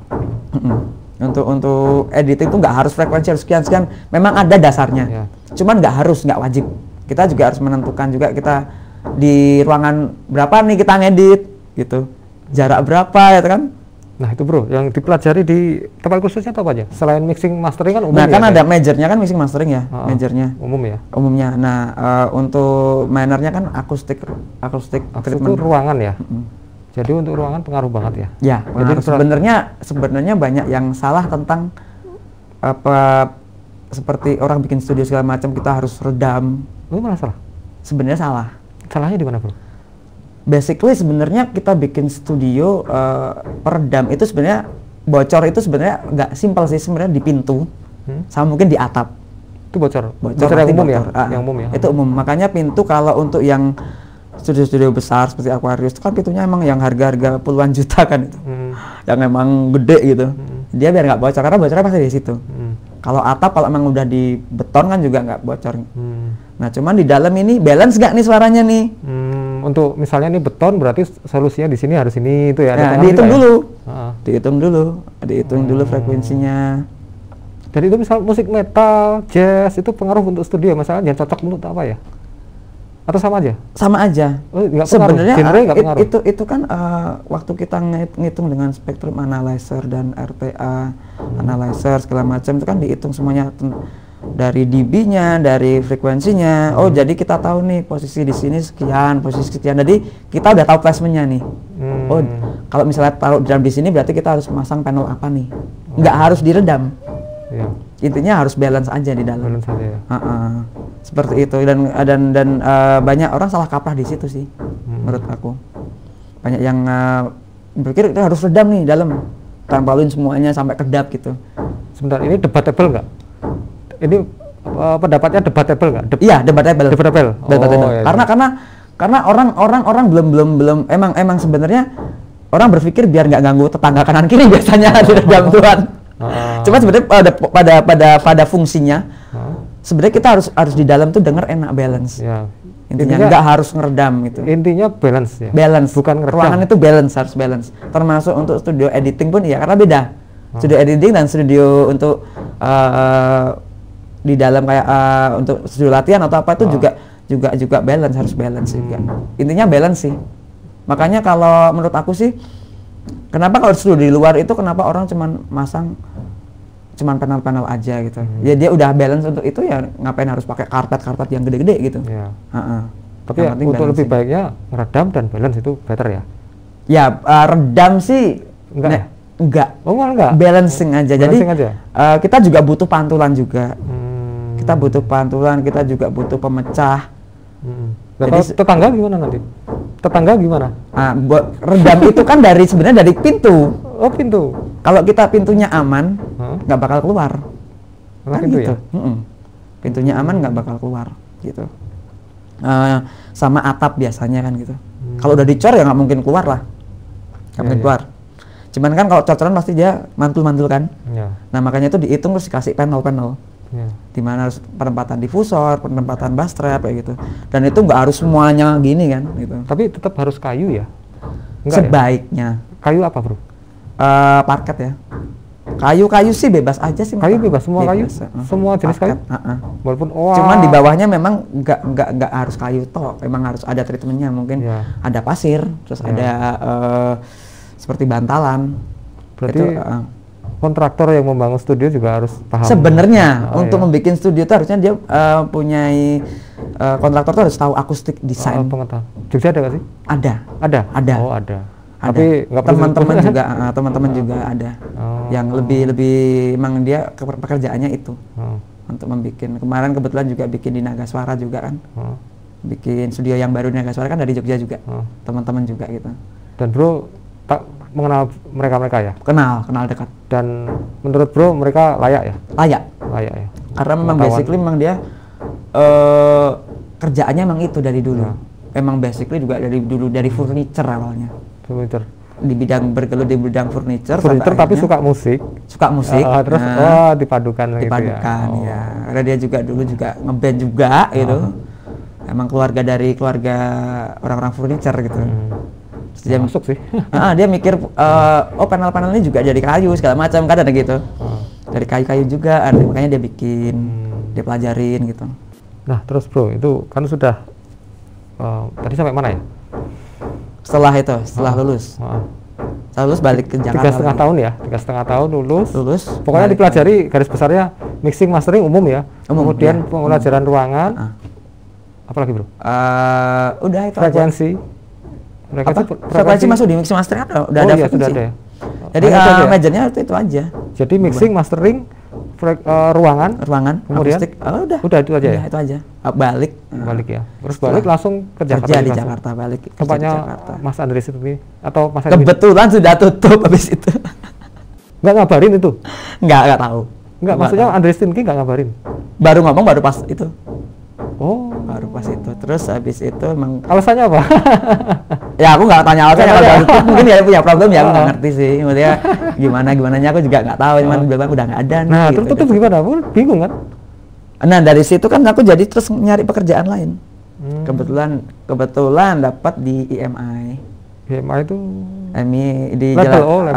Untuk editing itu nggak harus frekuensi harus sekian, memang ada dasarnya. Cuman nggak wajib. Kita juga harus menentukan juga kita di ruangan berapa nih kita ngedit gitu, jarak berapa ya kan. Nah itu bro, yang dipelajari di tempat khususnya apa aja? Selain mixing mastering kan umum. Nah kan ada majornya kan mixing mastering ya, majornya. Umum ya. Umumnya. Nah untuk minornya kan akustik itu ruangan ya. Jadi untuk ruangan pengaruh banget ya. Ya. Jadi sebenarnya banyak yang salah tentang apa seperti orang bikin studio segala macam kita harus redam. Lu malah salah. Sebenarnya salah. Salahnya di mana bro? Basically sebenarnya kita bikin studio peredam itu sebenarnya bocor itu sebenarnya nggak simpel sih sebenarnya di pintu sama mungkin di atap. Itu bocor yang umum ya? Yang umum ya? Itu umum, makanya pintu kalau untuk yang studio-studio besar seperti Aquarius itu kan pintunya emang yang harga-harga puluhan juta kan itu, yang emang gede gitu. Dia biar nggak bocor karena bocornya pasti di situ. Kalau atap kalau emang udah di beton kan juga nggak bocor. Nah cuman di dalam ini balance nggak nih suaranya nih? Untuk misalnya ini beton berarti solusinya di sini harus ini itu ya. Nah, dihitung dulu frekuensinya. Jadi itu misal musik metal, jazz itu pengaruh untuk studio misalnya yang cocok untuk apa ya? Atau sama aja? Sama aja. Oh, sebenarnya itu kan waktu kita ngitung dengan spektrum analyzer dan RTA analyzer segala macam itu kan dihitung semuanya dari dB-nya, dari frekuensinya. Oh, jadi kita tahu nih posisi di sini sekian, posisi sekian. Jadi kita udah tahu placement-nya nih. Oh, kalau misalnya taruh drum di sini berarti kita harus masang panel apa nih. Nggak harus diredam. Intinya harus balance aja di dalam. Balance aja ya. Seperti itu dan banyak orang salah kaprah di situ sih. Menurut aku. Banyak yang berpikir kita harus redam nih dalam. Tempelin semuanya sampai kedap gitu. Sebentar, ini debatable nggak? Ini pendapatnya debatable nggak? Iya, debatable. Ya, karena orang belum emang sebenarnya orang berpikir biar nggak ganggu tetangga kanan kiri biasanya diredam Tuhan. Cuma sebenarnya pada fungsinya sebenarnya kita harus di dalam tuh denger enak balance. Ya. Intinya nggak harus ngeredam gitu. Intinya balance ya. Balance, bukan ngeredam. Ruangan itu harus balance. Termasuk untuk studio editing pun ya karena beda. Studio editing dan studio untuk di dalam kayak untuk studio latihan atau apa itu juga balance, harus balance juga. Intinya balance sih. Makanya kalau menurut aku sih kenapa kalau studio di luar itu kenapa orang cuman masang panel-panel aja gitu. Ya dia udah balance untuk itu ya ngapain harus pakai karpet yang gede-gede gitu. Ya. Tapi ya, untuk lebih baiknya ngeredam dan balance itu better ya. Ya redam sih enggak. Oh enggak. Balancing aja. Jadi kita juga butuh pantulan juga. Kita butuh pantulan, kita juga butuh pemecah. Jadi tetangga gimana nanti? Tetangga gimana? Redam itu kan sebenarnya dari pintu. Oh pintu. Kalau kita pintunya aman, nggak bakal keluar. Kan pintu gitu. Ya? Pintunya aman nggak bakal keluar, gitu. Sama atap biasanya kan gitu. Kalau udah dicor ya nggak mungkin keluar lah. Nggak mungkin keluar. Cuman kan kalau cor-coran pasti dia mantul-mantul kan. Nah makanya itu dihitung terus dikasih panel-panel. Dimana harus penempatan difusor, penempatan bass trap kayak gitu. Dan itu nggak harus semuanya gini kan gitu. Tapi tetap harus kayu ya? Enggak sebaiknya. Ya? Kayu apa bro? Parket ya. Kayu sih bebas aja sih. Kayu bebas, semua kayu? Semua jenis parket, kayu? Walaupun cuman di bawahnya memang nggak harus kayu toh. Memang harus ada treatmentnya, mungkin ada pasir, terus ada seperti bantalan. Berarti kontraktor yang membangun studio juga harus paham. Sebenarnya untuk membuat studio itu harusnya dia punya kontraktor tuh harus tahu akustik desain. Pengetahuan. Jogja ada nggak sih? Ada. Oh ada. Tapi teman-teman juga teman-teman juga ada yang lebih emang dia pekerjaannya itu untuk membuat. Kemarin kebetulan juga bikin di Nagaswara juga kan. Bikin studio yang baru di Nagaswara kan dari Jogja juga. Teman-teman juga gitu. Dan bro tak mengenal mereka ya? Kenal dekat. Dan menurut bro mereka layak ya? Layak ya. Karena memang basically memang dia kerjaannya emang itu dari dulu. Emang basically juga dari dulu dari furniture awalnya. Furniture. Di bidang bergelut di bidang furniture tapi suka musik. Terus dipadukan gitu ya. Ya. Karena dia juga dulu juga ngeband juga gitu. Emang keluarga orang-orang furniture gitu. Dia masuk sih. Dia mikir panel-panel ini juga dari kayu segala macam kan ada gitu. Dari kayu-kayu juga makanya dia bikin, dia pelajarin gitu. Nah, terus bro, itu kan sudah tadi sampai mana ya? Setelah lulus. Setelah lulus balik ke Jakarta. 3,5 tahun ya? 3,5 tahun lulus. Pokoknya dipelajari garis besarnya mixing mastering umum ya. Kemudian pembelajaran ruangan. Apalagi bro? Udah itu frekuensi. Frekuensi masuk di mixing mastering udah ada frekuensi. Sudah ada ya. Jadi majornya itu aja. Jadi mixing mastering ruangan, kemudian akustik, udah itu aja ya. Itu aja. Balik ya. Terus balik langsung ke Jakarta. Kerja di Jakarta balik. Tempatnya Mas Andres itu atau Mas kebetulan sudah tutup habis itu. Nggak ngabarin itu? Nggak tahu. Nggak, maksudnya Andres Tinki nggak ngabarin? Baru ngomong baru pas itu. Baru pas itu. Terus habis itu emang alasannya apa? Ya aku nggak tanya alasannya kalau tutup mungkin ya punya problem ya aku nggak ngerti sih. Maksudnya gimananya aku juga nggak tahu, cuman bilang udah nggak ada nih. Nah, terus tutup gimana? Aku bingung kan? Nah, dari situ kan aku jadi terus nyari pekerjaan lain. Kebetulan dapat di IMI. IMI itu IMI di level.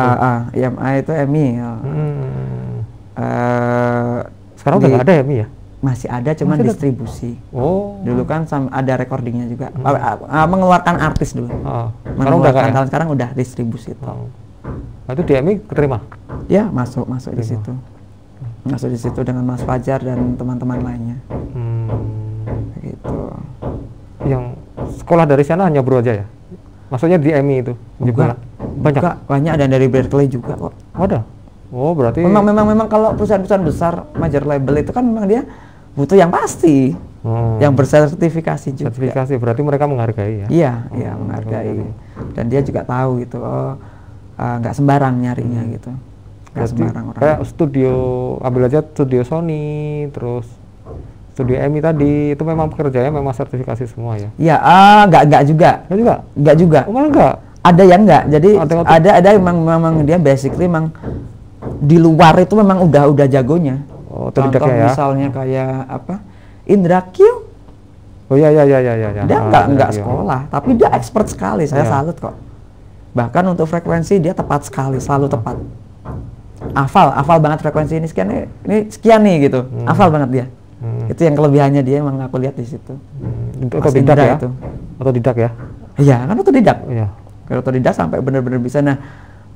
IMI itu IMI. Sekarang udah nggak ada IMI ya? Masih ada, cuman distribusi. Dulu kan ada recordingnya juga. Mengeluarkan artis dulu. Sekarang udah distribusi itu. Nah, itu di IMI keterima? Ya, masuk di situ. Masuk di situ dengan Mas Fajar dan teman-teman lainnya. Gitu. Yang sekolah dari sana hanya bro aja ya? Maksudnya di IMI itu? Banyak ada dari Berkeley juga kok. Ada? Berarti memang kalau perusahaan-perusahaan besar major label itu kan memang dia butuh yang pasti, yang bersertifikasi juga. Sertifikasi berarti mereka menghargai ya? Iya, menghargai. Dan dia juga tahu gitu, nggak sembarang nyarinya gitu. Nggak sembarang orang. Kayak studio, ambil aja studio Sony, terus studio EMI tadi, itu memang pekerjaannya memang sertifikasi semua ya? Iya, nggak juga. Nggak juga. Malah nggak? Ada yang nggak. Jadi ada memang dia basically memang di luar itu memang udah jagonya. Contoh ya? Misalnya kayak apa? Indra Q. Iya. Dia nggak sekolah, tapi dia expert sekali. Saya salut kok. Bahkan untuk frekuensi dia tepat sekali, selalu tepat. Hafal banget frekuensi ini sekian nih gitu. Hafal banget dia. Itu yang kelebihannya dia, emang aku lihat di situ. Otodidak ya? Otodidak ya? Iya, kan otodidak. Iya. Kalau otodidak sampai benar-benar bisa. Nah,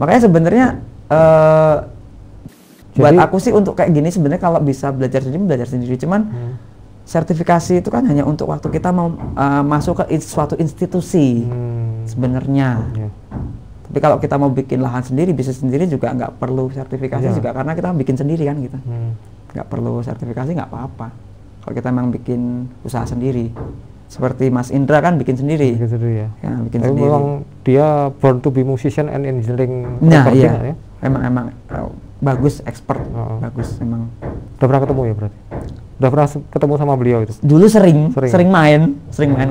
makanya sebenarnya buat aku sih untuk kayak gini sebenarnya kalau bisa belajar sendiri. Cuman sertifikasi itu kan hanya untuk waktu kita mau masuk ke suatu institusi sebenarnya. Tapi kalau kita mau bikin lahan sendiri, bisnis sendiri juga nggak perlu sertifikasi juga karena kita bikin sendiri kan gitu. Nggak perlu sertifikasi, nggak apa-apa. Kalau kita memang bikin usaha sendiri. Seperti Mas Indra kan bikin sendiri. Bikin sendiri ya. Bikin tapi sendiri. Memang dia born to be musician and engineering. Nah iya. Ya? Emang bagus, expert. Bagus emang. Udah pernah ketemu ya berarti? Udah pernah ketemu sama beliau itu? Dulu sering main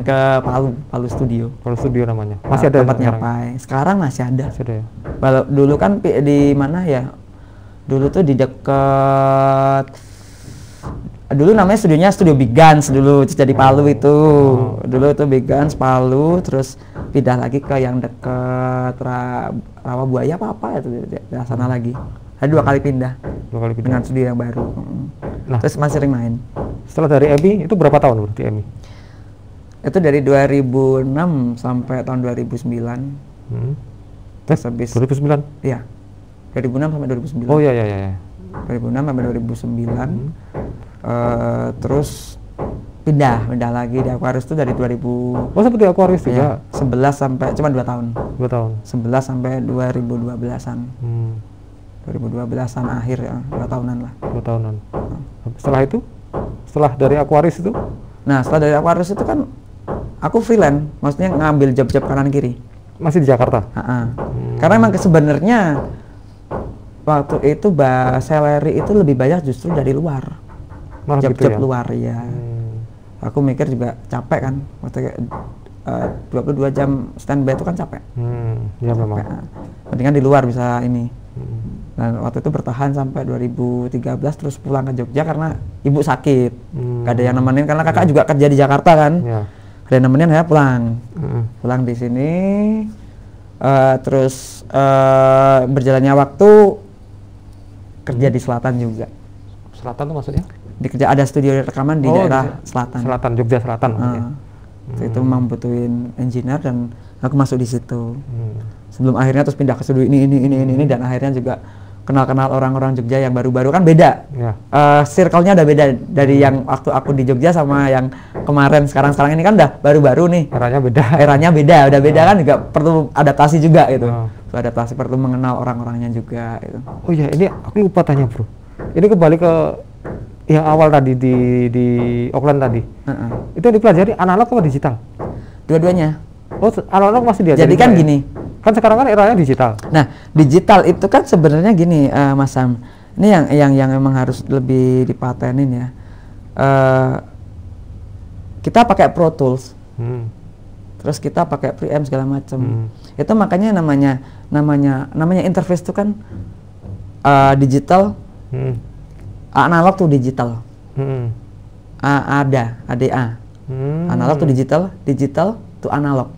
ke Palu Studio. Palu Studio namanya. Masih ada tempatnya sekarang masih ada. Masih ada ya. Dulu kan di mana ya? Dulu tuh di dekat dulu namanya studionya Studio Big Guns dulu jadi Palu itu. Dulu itu Big Guns Palu, terus pindah lagi ke yang dekat Rawa Buaya apa itu di sana lagi. Ada 2 kali pindah. Dengan studio yang baru. Nah, terus masih sering main. Setelah dari EMI itu berapa tahun berarti EMI? Itu dari 2006 sampai tahun 2009. Terus habis 2009? Iya. 2006 sampai 2009. Oh iya. 2006 sampai 2009. Terus pindah lagi di Aquarius itu dari 2000. Oh, seperti Aquarius juga. 11 sampai cuma 2 tahun. 2 tahun. 11 sampai 2012-an. 2012-an akhir ya, 2 tahunan lah. 2 tahunan. Setelah itu? Setelah dari Aquarius itu? Nah, setelah dari Aquarius itu kan aku freelance, maksudnya ngambil job-job kanan kiri. Masih di Jakarta? Karena emang sebenarnya waktu itu salary itu lebih banyak justru dari luar. Job-job gitu ya? Luar ya. Aku mikir juga capek kan, waktu 22 jam standby itu kan capek. Ya memang. Mendingan di luar bisa ini. Dan waktu itu bertahan sampai 2013 terus pulang ke Jogja karena ibu sakit. Gak ada yang nemenin karena kakak juga kerja di Jakarta kan. Gak ada yang nemenin, saya pulang. Pulang di sini. Terus berjalannya waktu kerja di selatan juga. Selatan tuh maksudnya? Ada studio rekaman di daerah selatan. Selatan, Jogja Selatan. Itu memang butuhin engineer dan aku masuk di situ. Sebelum akhirnya terus pindah ke studio ini dan akhirnya juga kenal orang-orang Jogja yang baru-baru kan beda. Circle-nya udah beda dari yang waktu aku di Jogja sama yang kemarin sekarang ini kan udah baru-baru nih. Eranya beda, udah beda kan juga perlu adaptasi juga gitu. Adaptasi perlu mengenal orang-orangnya juga gitu. Oh iya, ini aku lupa tanya, Bro. Ini kembali ke yang awal tadi di Auckland tadi. Itu yang dipelajari analog atau digital? Dua-duanya. Oh, analog masih diajari. Jadi kan gini, kan sekarang kan eranya digital. Nah, digital itu kan sebenarnya gini, Mas Sam. Ini yang emang harus lebih dipatenin ya. Kita pakai Pro Tools. Terus kita pakai preamp segala macam. Itu makanya namanya interface itu kan digital. Analog tuh digital. ADA. Analog tuh digital tuh analog.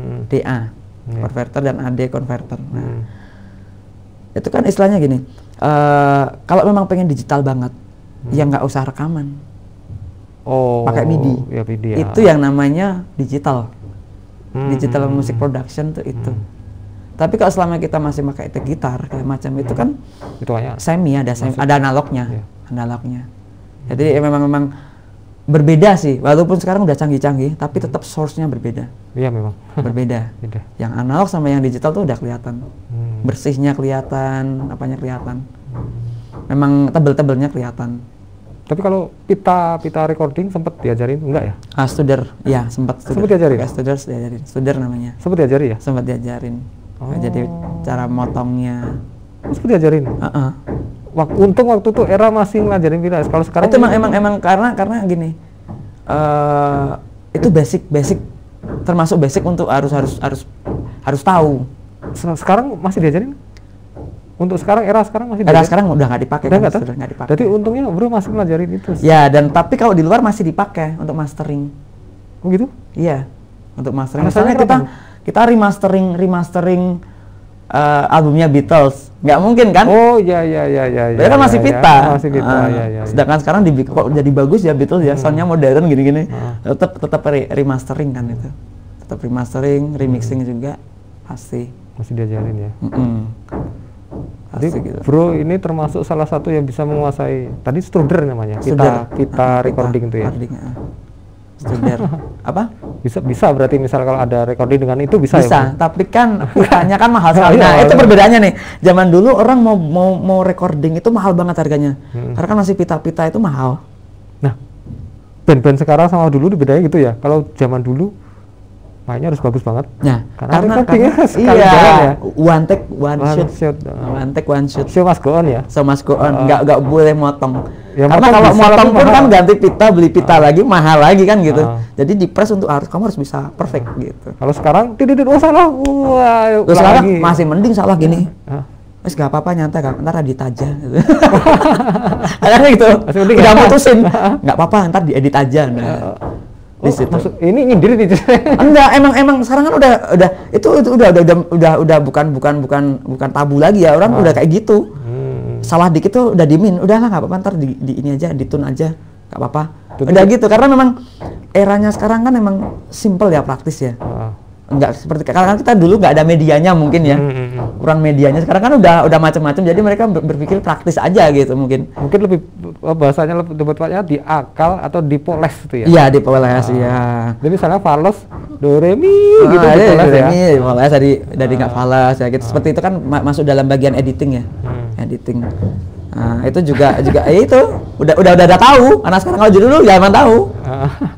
DA converter dan AD converter. Nah, itu kan istilahnya gini. Kalau memang pengen digital banget, ya nggak usah rekaman. Pakai MIDI. Ya, MIDI ya. Itu yang namanya digital. Digital music production tuh itu. Tapi kalau selama kita masih pakai gitar kayak macam itu kan semi ada analognya. Jadi memang berbeda sih, walaupun sekarang udah canggih-canggih, tapi tetap source-nya berbeda. Iya memang. Berbeda. Yang analog sama yang digital tuh udah kelihatan. Bersihnya kelihatan, apanya kelihatan. Memang tebel-tebelnya kelihatan. Tapi kalau pita recording sempat diajarin enggak ya? Studer, ya sempat diajarin. Studer namanya. Sempat diajarin ya? Sempat diajarin. Jadi cara motongnya. Sempat diajarin. Untung waktu itu era masih ngajarin pita. Kalau sekarang itu emang karena gini. Itu basic termasuk basic untuk harus tahu. Sekarang masih diajarin? Untuk era sekarang masih diajarin? Era sekarang udah nggak dipakai. Udah nggak dipakai. Jadi untungnya Bro masih ngajarin itu. Ya, dan tapi kalau di luar masih dipakai untuk mastering. Oh gitu? Iya, untuk mastering. Misalnya kita remastering albumnya Beatles, nggak mungkin kan? Oh iya. Kan masih pita. Ya. Sedangkan sekarang kok jadi bagus ya Beatles ya, soundnya modern gini-gini. Tetap remastering kan itu. Tetap remastering, remixing juga pasti. Masih diajarin ya. Jadi gitu. Bro ini termasuk salah satu yang bisa menguasai tadi Studer namanya. Pita recording itu ya. Studer. Apa? Bisa berarti misal kalau ada recording dengan itu bisa ya? Tapi kan pitanya kan mahal sekali. Nah, itu perbedaannya nih. Zaman dulu orang mau recording itu mahal banget harganya. Karena kan masih pita-pita itu mahal. Nah, band-band sekarang sama dulu dibedain gitu ya. Kalau zaman dulu mainnya harus bagus banget. Nah, karena ya. One take one shoot. Show must go on ya. Show must go on. Nggak boleh motong. Ya, karena kalau motong pun kan ganti pita, beli pita lagi mahal lagi kan gitu. Jadi di press untuk kamu harus bisa perfect gitu. Kalau sekarang salah. Wah, sekarang masih mending salah gini. Wes gak apa-apa, nyantai, ntar edit aja gitu. Karena gitu. Udah mutusin. Nggak apa-apa, ntar diedit aja. Maksud ini nyindir nih. Enggak, emang sekarang kan udah bukan tabu lagi ya, orang udah kayak gitu. Salah dikit tuh udah dimin, udahlah nggak apa-apa, ntar di ini aja, ditune aja, nggak apa-apa. Udah gitu, karena memang eranya sekarang kan emang simple ya, praktis ya. nggak seperti karena kita dulu nggak ada medianya mungkin ya, kurang medianya. Sekarang kan udah macam-macam, jadi mereka berpikir praktis aja gitu mungkin lebih bahasanya lebih tepatnya diakal atau dipoles gitu ya. Iya, dipoles ya. Jadi misalnya falas do re mi gitu dipoles ya. Dipoles dari nggak falas ya gitu. Seperti itu kan masuk dalam bagian editing ya. Editing. Nah, itu juga itu udah tahu. Anak sekarang kalau dulu jangan tahu.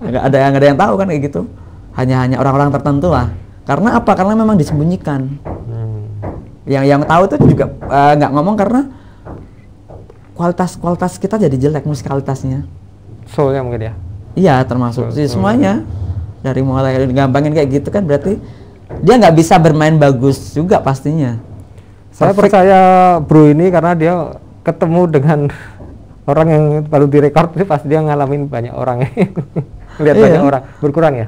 Nggak ada yang tahu kan kayak gitu. Hanya orang-orang tertentu lah. Karena apa? Karena memang disembunyikan. Yang tahu itu juga nggak ngomong karena kualitas kita jadi jelek, musikalitasnya. Soulnya mungkin ya? Iya, termasuk sih semuanya. Dari mulai gampangin kayak gitu kan berarti dia nggak bisa bermain bagus juga pastinya. Saya percaya bro ini karena dia ketemu dengan orang yang baru direkord, itu pasti dia ngalamin banyak orang. Lihat banyak orang berkurang ya?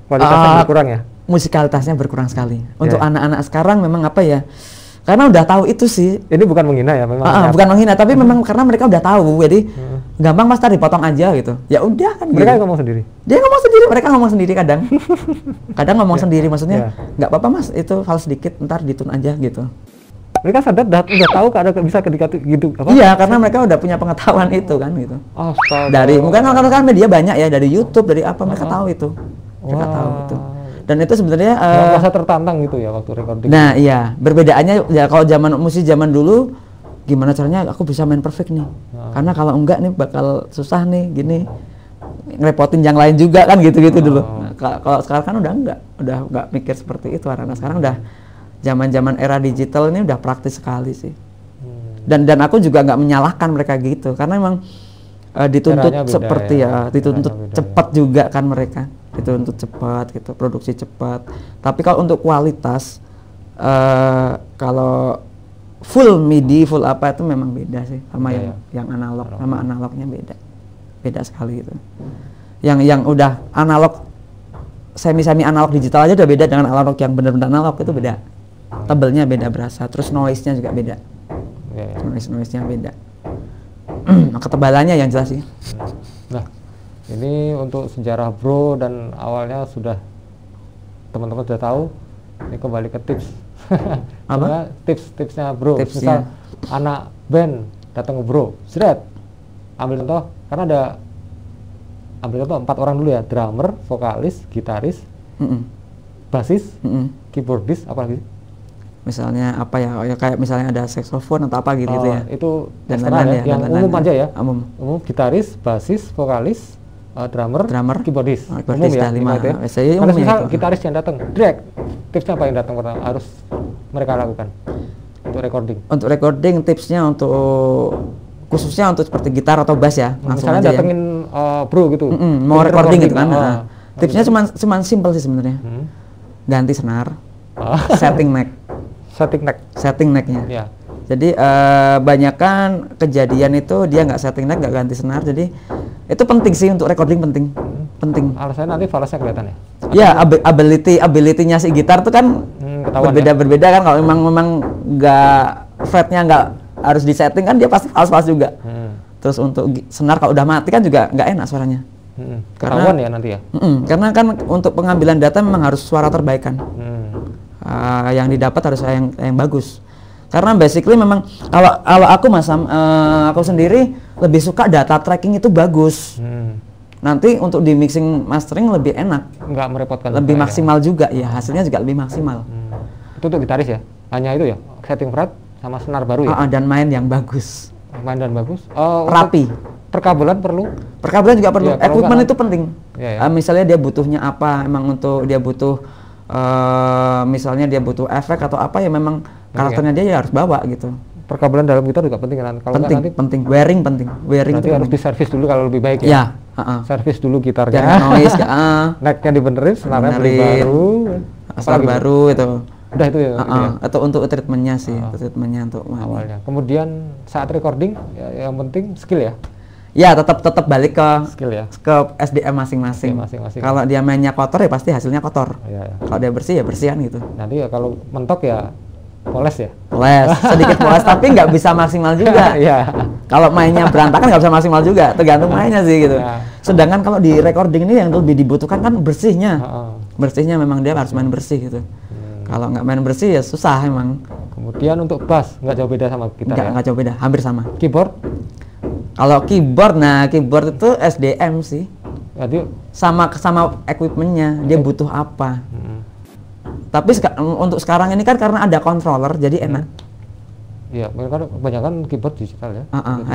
Kualitasnya berkurang ya? Musikalitasnya berkurang sekali. Untuk anak-anak sekarang memang apa ya? Karena udah tahu itu sih. Ini bukan menghina ya, memang. Bukan menghina, tapi memang karena mereka udah tahu, jadi gampang mas tadi potong aja gitu. Ya udah kan. Mereka ngomong sendiri. Dia ngomong sendiri, mereka ngomong sendiri kadang. Kadang ngomong sendiri, maksudnya nggak apa-apa mas, itu fals sedikit, ntar ditun aja gitu. Mereka sadar udah tahu ada bisa gitu apa? Iya, karena mereka udah punya pengetahuan itu kan gitu. Dari mungkin kan media banyak ya, dari YouTube, dari apa mereka tahu itu. Mereka tahu itu. Dan itu sebenarnya merasa tertantang gitu ya waktu recording. Nah, iya, berbedaannya ya kalau musik zaman dulu gimana caranya aku bisa main perfect nih. Karena kalau enggak nih bakal susah nih gini. Ngerepotin yang lain juga kan gitu-gitu dulu. Nah, kalau sekarang kan udah enggak mikir seperti itu. Karena sekarang udah zaman-zaman era digital ini udah praktis sekali sih. Dan aku juga nggak menyalahkan mereka gitu karena memang dituntut seperti dituntut cepat juga kan mereka, dituntut cepat gitu, produksi cepat. Tapi kalau untuk kualitas kalau full MIDI, full apa itu memang beda sih sama yang analog, sama analognya beda sekali gitu. Yang udah analog semi analog digital aja udah beda dengan analog yang benar-benar analog, itu beda. Tebelnya beda berasa, terus noise-nya juga beda. Noise-nya beda. Ketebalannya yang jelas sih. Nah, ini untuk sejarah bro dan awalnya sudah teman-teman sudah tahu. Ini kembali ke tips. Apa? Tipsnya bro. Misal anak band datang ke bro, seret. Ambil contoh, karena ambil contoh 4 orang dulu ya, drummer, vokalis, gitaris, basis, keyboardis, apa lagi? Misalnya apa ya kayak misalnya ada saxophone atau apa gitu ya. Itu dan lain-lain ya, yang umum aja ya. Umum gitaris, basis, vokalis, drummer, keyboardis. Umum ya, 5 ya. Kalau misal gitaris yang datang, direct, tipsnya apa yang datang pertama harus mereka lakukan untuk recording? Untuk recording tipsnya khususnya untuk seperti gitar atau bass ya. Misalnya datengin bro gitu. Mau recording gitu kan. Tipsnya cuma simple sih sebenarnya. Ganti senar, setting neck-nya. Ya. Jadi banyakan kejadian itu dia nggak setting neck, nggak ganti senar. Jadi itu penting sih untuk recording, penting. Alasannya nanti falasnya kelihatan ya? Ya, ability-nya si gitar tuh kan berbeda kan. Kalau memang nggak fretnya nggak harus disetting kan dia pasti fals juga. Terus untuk senar kalau udah mati kan juga nggak enak suaranya. Ketahuan ya nanti ya? Karena kan untuk pengambilan data memang harus suara terbaik kan. Yang didapat harus yang bagus. Karena basically memang kalau aku aku sendiri lebih suka data tracking itu bagus. Nanti untuk di mixing mastering lebih enak. Nggak merepotkan. Lebih maksimal juga ya, hasilnya juga lebih maksimal. Itu untuk gitaris ya? Hanya itu ya? Setting fret sama senar baru ya? Dan main yang bagus. Main dan bagus? Rapi. Perkabelan perlu? Perkabelan juga perlu. Ya, equipment itu penting. Ya. Misalnya dia butuhnya apa? Emang untuk dia butuh misalnya dia butuh efek atau apa ya memang karakternya dia ya harus bawa gitu. Perkabelan dalam gitar juga penting kan? Kalau penting. Wearing itu harus diservis dulu kalau lebih baik ya. Servis dulu gitarnya. Jangan noise necknya dibenerin, senarnya baru. Senar baru itu. Udah itu ya. Atau untuk treatmentnya sih, treatmentnya untuk awalnya. Kemudian saat recording ya, yang penting skill ya. Ya tetap balik ke skill ya, ke SDM masing-masing. Kalau dia mainnya kotor ya pasti hasilnya kotor. Kalau dia bersih ya bersihan gitu. Nanti ya kalau mentok ya poles ya. Sedikit poles tapi nggak bisa maksimal juga. Kalau mainnya berantakan nggak bisa maksimal juga, tergantung mainnya sih gitu. Sedangkan kalau di recording ini yang lebih dibutuhkan kan bersihnya. Bersihnya memang dia harus main bersih gitu. Kalau nggak main bersih ya susah emang. Kemudian untuk bass nggak jauh beda sama gitar ya? Nggak jauh beda, hampir sama. Keyboard? Kalau keyboard, nah keyboard itu SDM sih. Jadi sama equipmentnya, dia butuh apa. Tapi untuk sekarang ini kan karena ada controller, jadi enak. Iya, kan kebanyakan keyboard digital ya.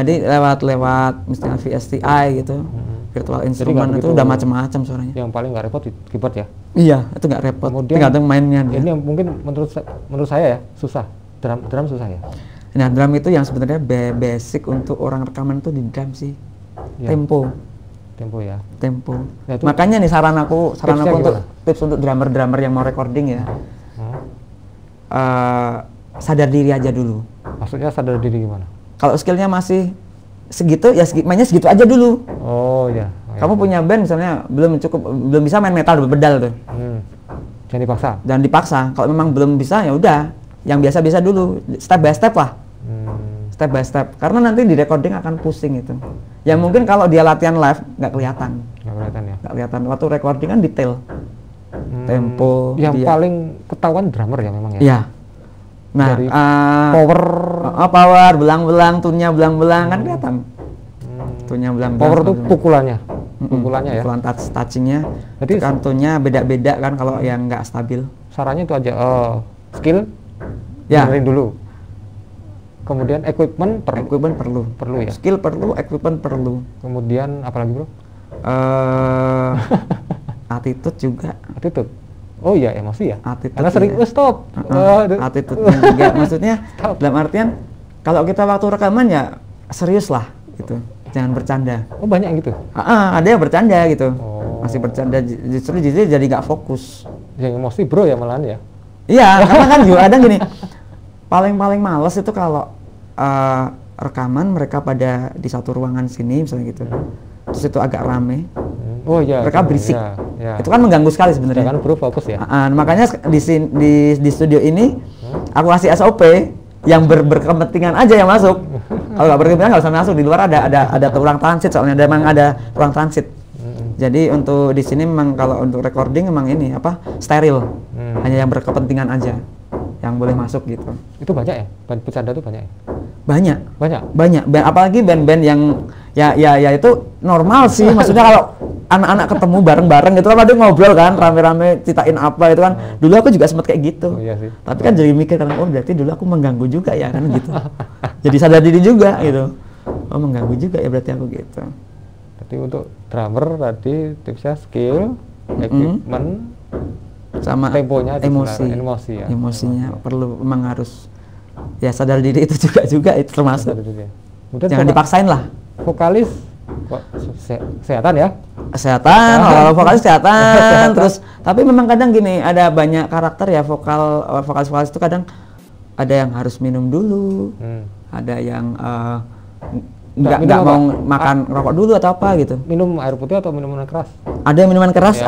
Jadi lewat misalnya VSTI gitu, virtual instrument itu udah macam-macam suaranya. Yang paling nggak repot di keyboard ya? Iya, itu nggak repot. Kemudian tergantung mainnya. Ini yang mungkin menurut saya ya susah. Drum susah ya. Nah, drum itu yang sebenarnya basic untuk orang rekaman itu di drum sih. Ya. Tempo ya. Ya, makanya nih saran aku untuk tips untuk drummer yang mau recording ya. Sadar diri aja dulu. Maksudnya sadar diri gimana? Kalau skillnya masih segitu ya mainnya segitu aja dulu. Oh ya. Kamu punya band misalnya belum bisa main metal bedal tuh. Jangan dipaksa. Kalau memang belum bisa ya udah, yang biasa-biasa dulu, step by step lah. Step by step. Karena nanti di recording akan pusing itu. Ya mungkin kalau dia latihan live nggak kelihatan. Nggak kelihatan. Waktu recording kan detail. Tempo. Yang paling ketahuan drummer ya memang ya. Iya. Nah, dari power, belang-belang, tune-nya belang-belang kan kelihatan. Tune-nya belang-belang. Power itu pukulannya ya. Pukulan touching-nya. Jadi kan tune-nya beda-beda kan kalau yang nggak stabil. Sarannya itu aja. Skill. Ya. Dengerin dulu. Kemudian equipment perlu ya. Skill perlu, equipment perlu. Kemudian apa lagi bro? Attitude juga. Attitude. Oh iya, emosi ya. Attitude. Karena sering stop. Attitude-nya juga. Maksudnya dalam artian kalau kita waktu rekaman ya serius lah gitu. Jangan bercanda. Oh banyak yang gitu? Ada yang bercanda gitu. Masih bercanda justru jadi nggak fokus. Yang emosi bro ya malahan ya. Iya, karena kan juga ada gini. Paling males itu kalau rekaman mereka pada di satu ruangan sini misalnya gitu. Terus itu agak rame. Oh iya. Mereka berisik. Ya. Itu kan mengganggu sekali sebenarnya. Kan bro fokus ya. Makanya di studio ini aku kasih SOP yang berkepentingan aja yang masuk. Kalau nggak berkepentingan nggak usah masuk. Di luar ada ruang transit soalnya memang ada ruang transit. Jadi untuk di sini memang kalau untuk recording memang ini steril. Hanya yang berkepentingan aja yang boleh masuk gitu. Itu banyak ya? Band bercanda itu banyak ya? Banyak. Apalagi band-band yang ya itu normal sih. Maksudnya kalau anak-anak ketemu bareng-bareng gitu kan dia ngobrol kan rame-rame ceritain apa itu kan. Dulu aku juga sempat kayak gitu. Iya sih. Tapi kan jadi mikir kan berarti dulu aku mengganggu juga ya kan gitu. Jadi sadar diri juga gitu. Oh mengganggu juga ya berarti aku gitu. Jadi untuk drummer tadi tipsnya skill, equipment, sama temponya, emosi ya. Emosinya perlu memang harus ya sadar diri itu juga itu termasuk. Jangan dipaksain lah. Vokalis kesehatan ya. Kesehatan, kalau vokalis kesehatan terus tapi memang kadang gini ada banyak karakter ya vokalis itu kadang ada yang harus minum dulu. Ada yang nggak mau makan rokok dulu atau apa gitu. Minum air putih atau minuman keras? Ada minuman keras,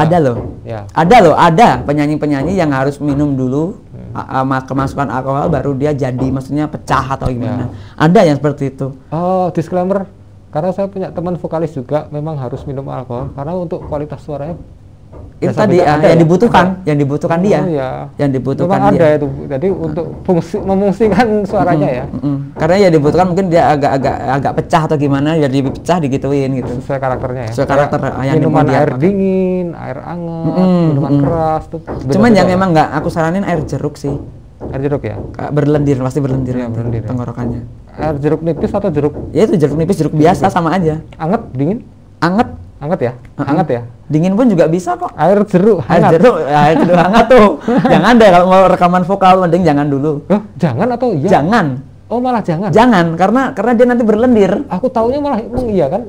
ya. Ada penyanyi-penyanyi yang harus minum dulu kemasukan alkohol baru dia jadi maksudnya pecah atau gimana. Ada yang seperti itu. Oh, disclaimer. Karena saya punya teman vokalis juga memang harus minum alkohol karena untuk kualitas suaranya itu tadi yang dibutuhkan dia. Iya. Yang dibutuhkan memang dia. Ada itu. Jadi untuk memungsikan suaranya ya. Karena ya dibutuhkan mungkin dia agak pecah atau gimana jadi pecah digituin gitu. Sesuai karakternya ya. Sesuai karakter yang minuman air dingin, air hangat, minuman keras tuh. Cuman yang emang nggak aku saranin air jeruk sih. Air jeruk ya? Pasti berlendir ya, tenggorokannya. Air jeruk nipis atau jeruk? Ya itu jeruk nipis, jeruk biasa sama aja. Anget, dingin? Anget ya? Anget ya? Dingin pun juga bisa kok. Air jeruk hangat? Air jeruk hangat tuh. Jangan deh kalau mau rekaman vokal mending jangan dulu. Jangan atau iya? Jangan. Oh malah jangan? Jangan, karena dia nanti berlendir. Aku taunya malah iya kan?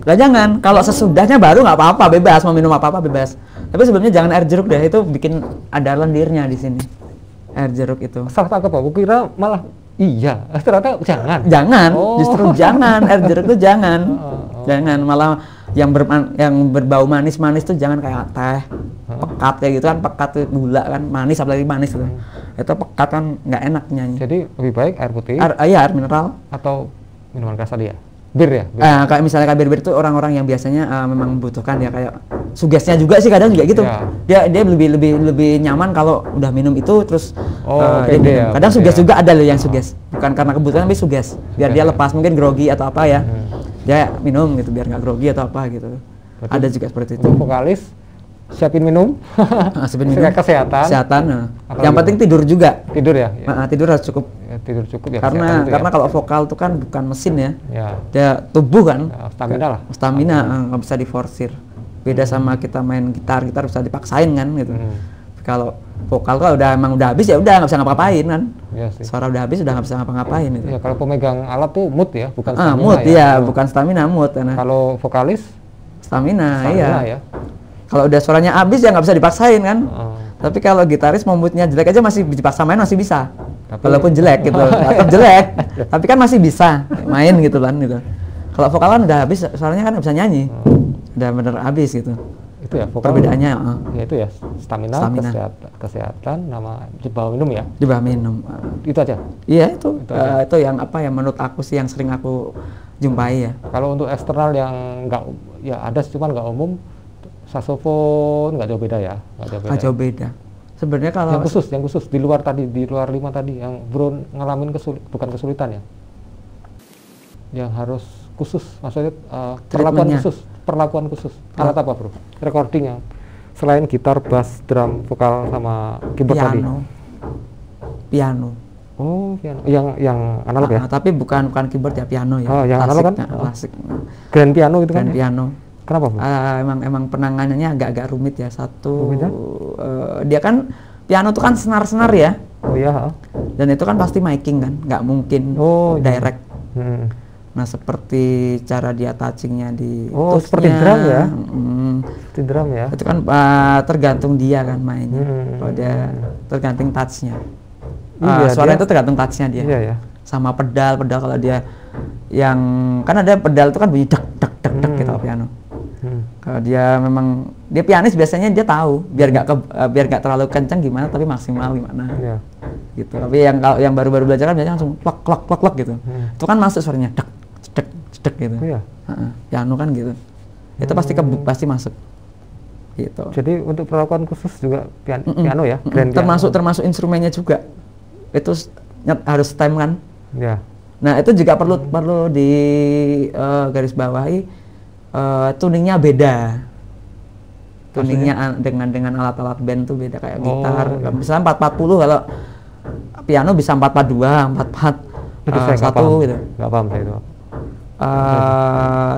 Jangan. Kalau sesudahnya baru nggak apa-apa, bebas. Mau minum apa-apa bebas. Tapi sebelumnya jangan air jeruk deh, itu bikin ada lendirnya di sini. Air jeruk itu. Salah tangkap aku kira malah iya, ternyata jangan. Justru jangan. Air jeruk itu jangan. Jangan, malah yang berbau manis-manis tuh jangan kayak teh, pekat kayak gitu kan, pekat itu gula kan, manis apalagi manis itu. Itu pekat kan nggak enak nyanyi. Jadi lebih baik air putih. Air mineral atau minuman keras tadi ya. Bir ya? Kayak misalnya bir itu orang-orang yang biasanya memang membutuhkan ya kayak sugesnya juga sih kadang juga gitu. Ya. Dia lebih nyaman kalau udah minum itu terus dia pede minum. ya, Kadang pede suges ya. juga ada loh yang suges. Bukan karena kebutuhan tapi suges. Biar dia lepas mungkin grogi atau apa ya. Dia minum gitu biar nggak grogi atau apa gitu. Berarti ada juga seperti itu. Untuk vokalis siapin minum. Siapin minum. Kesehatan. Yang penting tidur juga. Tidur ya. Tidur harus cukup. Ya, tidur cukup ya. Karena kalau vokal itu kan bukan mesin ya. Ya. Dia tubuh kan. Ya, stamina lah. Stamina nggak bisa diforsir. Beda sama kita main gitar bisa dipaksain kan gitu. Kalau vokal kalau udah habis ya udah nggak bisa ngapa-ngapain kan. Iya sih. Suara udah habis udah nggak bisa ngapa-ngapain gitu. Ya, kalau pemegang alat tuh mood ya, bukan stamina mood ya. bukan stamina, mood. Kalau vokalis stamina iya. Ya. Kalau udah suaranya habis ya nggak bisa dipaksain kan. Tapi kalau gitaris mau moodnya jelek aja masih dipaksa main masih bisa. Walaupun jelek gitu, atau jelek, tapi kan masih bisa main gitu kan gitu. Kalau vokal kan udah habis, suaranya kan nggak bisa nyanyi, udah bener habis gitu. Itu ya vokal. Perbedaannya. Ya itu ya stamina. Kesehatan, nama bawa minum ya. Dibawa minum. Itu aja. Iya itu yang apa ya menurut aku sih yang sering aku jumpai ya. Kalau untuk eksternal yang nggak ya ada cuman nggak umum, saxophone nggak jauh beda ya. Nggak jauh beda. Sebenarnya kalau yang khusus di luar 5 tadi yang bro ngalamin bukan kesulitan ya. Yang harus khusus maksudnya perlakuan khusus. Alat apa bro? Recording yang selain gitar, bass, drum, vokal sama keyboard tadi. Piano. Oh, piano. Yang analog ya? Tapi bukan keyboard ya, piano ya. Oh, yang analog kan? Klasik. Grand piano gitu kan? Grand piano. Kenapa, bro? Emang penanganannya agak rumit ya. Dia kan piano itu kan senar-senar ya. Oh iya. Dan itu kan pasti miking kan, nggak mungkin direct. Nah seperti cara dia touchingnya di seperti drum ya. Seperti drum ya. Itu kan tergantung dia kan mainnya. Kalau dia tergantung touchnya. Suara itu tergantung touchnya dia. Iya, ya. Sama pedal kalau dia yang kan ada pedal itu kan bunyi dek dek dek dek gitu piano. Kalau dia memang dia pianis biasanya dia tahu biar nggak terlalu kencang gimana tapi maksimal gimana. Iya. Gitu. Tapi yang kalau yang baru-baru belajar kan biasanya langsung plak plak plak plak gitu. Itu kan masuk suaranya dek dek dek gitu. Iya. Piano kan gitu. Itu pasti masuk. Gitu. Jadi untuk perlakuan khusus juga piano ya. Termasuk instrumennya juga. Itu harus stem kan. Ya. Nah itu juga perlu di garis bawahi. Tuningnya beda. Tuningnya dengan alat-alat band tuh beda kayak gitar. Misalnya 440 kalau piano bisa 442, 44 1 gitu. Enggak paham saya itu.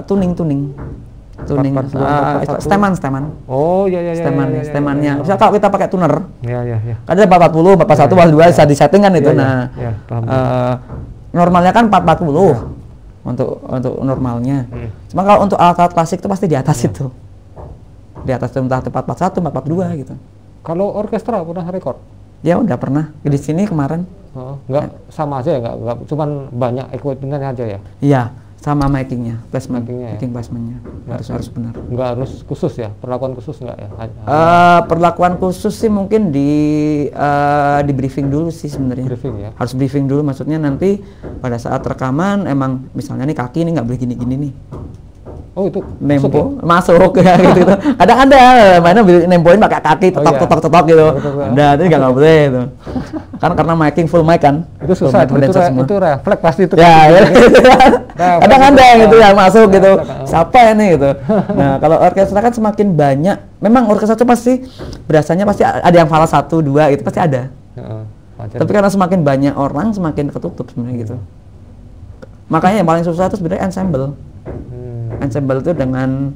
Tuning. Steman. Oh iya. Stemannya. Misal kalau kita pakai tuner. Iya. Kan ada 440, 41, 42 bisa disetting kan itu. Normalnya kan 440. Untuk normalnya. Cuma kalau untuk alat-alat klasik itu pasti di atas itu. Di atas itu entah 441, 442 gitu. Kalau orkestra pernah rekor? Ya udah pernah. Di sini kemarin. Enggak sama aja ya, enggak cuman banyak equipment-nya aja ya. Iya, sama makingnya, placement-nya. Making placement-nya. Harus benar. Enggak harus khusus ya, perlakuan khusus enggak ya? Perlakuan khusus sih mungkin di briefing dulu sih sebenarnya. Briefing ya. Harus briefing dulu, maksudnya nanti pada saat rekaman emang misalnya nih kaki ini nggak boleh gini-gini nih. Oh itu masuk ya gitu. Kadang ada mainnya nempoin pakai kaki tetok gitu. Udah itu nggak boleh itu. Karena miking full mic kan. Itu susah itu refleks pasti itu. Ya. Kadang ada yang gitu yang masuk gitu. Siapa ini gitu. Nah, kalau orkestra kan semakin banyak, memang orkestra itu pasti berasanya pasti ada yang falas 1 2 gitu pasti ada. Tapi karena semakin banyak orang semakin ketutup sebenarnya gitu. Makanya yang paling susah itu sebenarnya ensemble. Ensemble itu dengan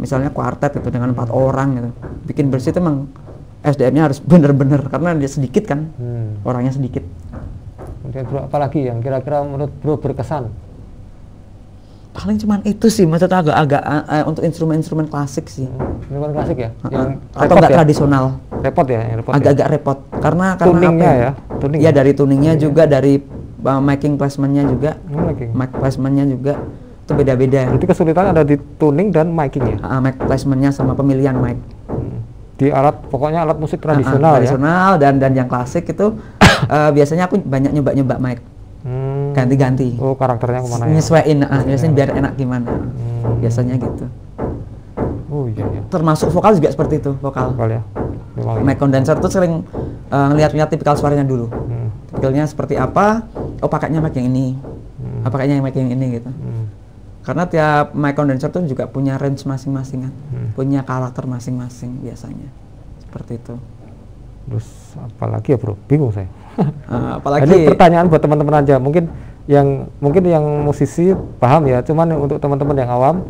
misalnya kuartet itu dengan 4 orang gitu. Bikin bersih itu emang SDM-nya harus bener-bener karena dia sedikit kan. Orangnya sedikit. Kemudian bro, apalagi yang kira-kira menurut bro berkesan? Paling cuman itu sih, maksudnya agak untuk instrumen-instrumen klasik sih. Instrumen klasik ya? Atau enggak tradisional. Repot ya? Agak-agak repot. Karena tuningnya ya? Iya dari tuningnya juga, dari miking placement-nya juga. Mic placement-nya juga. Itu beda-beda. Jadi kesulitan ada di tuning dan miking ya? Mic placement-nya sama pemilihan mic. Di alat, pokoknya alat musik tradisional ya? Tradisional dan yang klasik itu biasanya aku banyak nyoba mic. Ganti-ganti. Oh karakternya kemana ya? Nyesuaiin, biasanya biar enak gimana. Biasanya gitu. Oh iya. termasuk vokal juga seperti itu, vokal ya. Memang mic condenser tuh sering ngeliat tipikal suaranya dulu. Tipikalnya seperti apa, oh pakainya mic yang ini, pakainya mic yang ini gitu. Karena tiap mic condenser tuh juga punya range masing-masing kan, punya karakter masing-masing biasanya, seperti itu. Terus apalagi ya bro, bingung saya. Apalagi ini pertanyaan buat teman-teman aja, mungkin yang musisi paham ya, cuman untuk teman-teman yang awam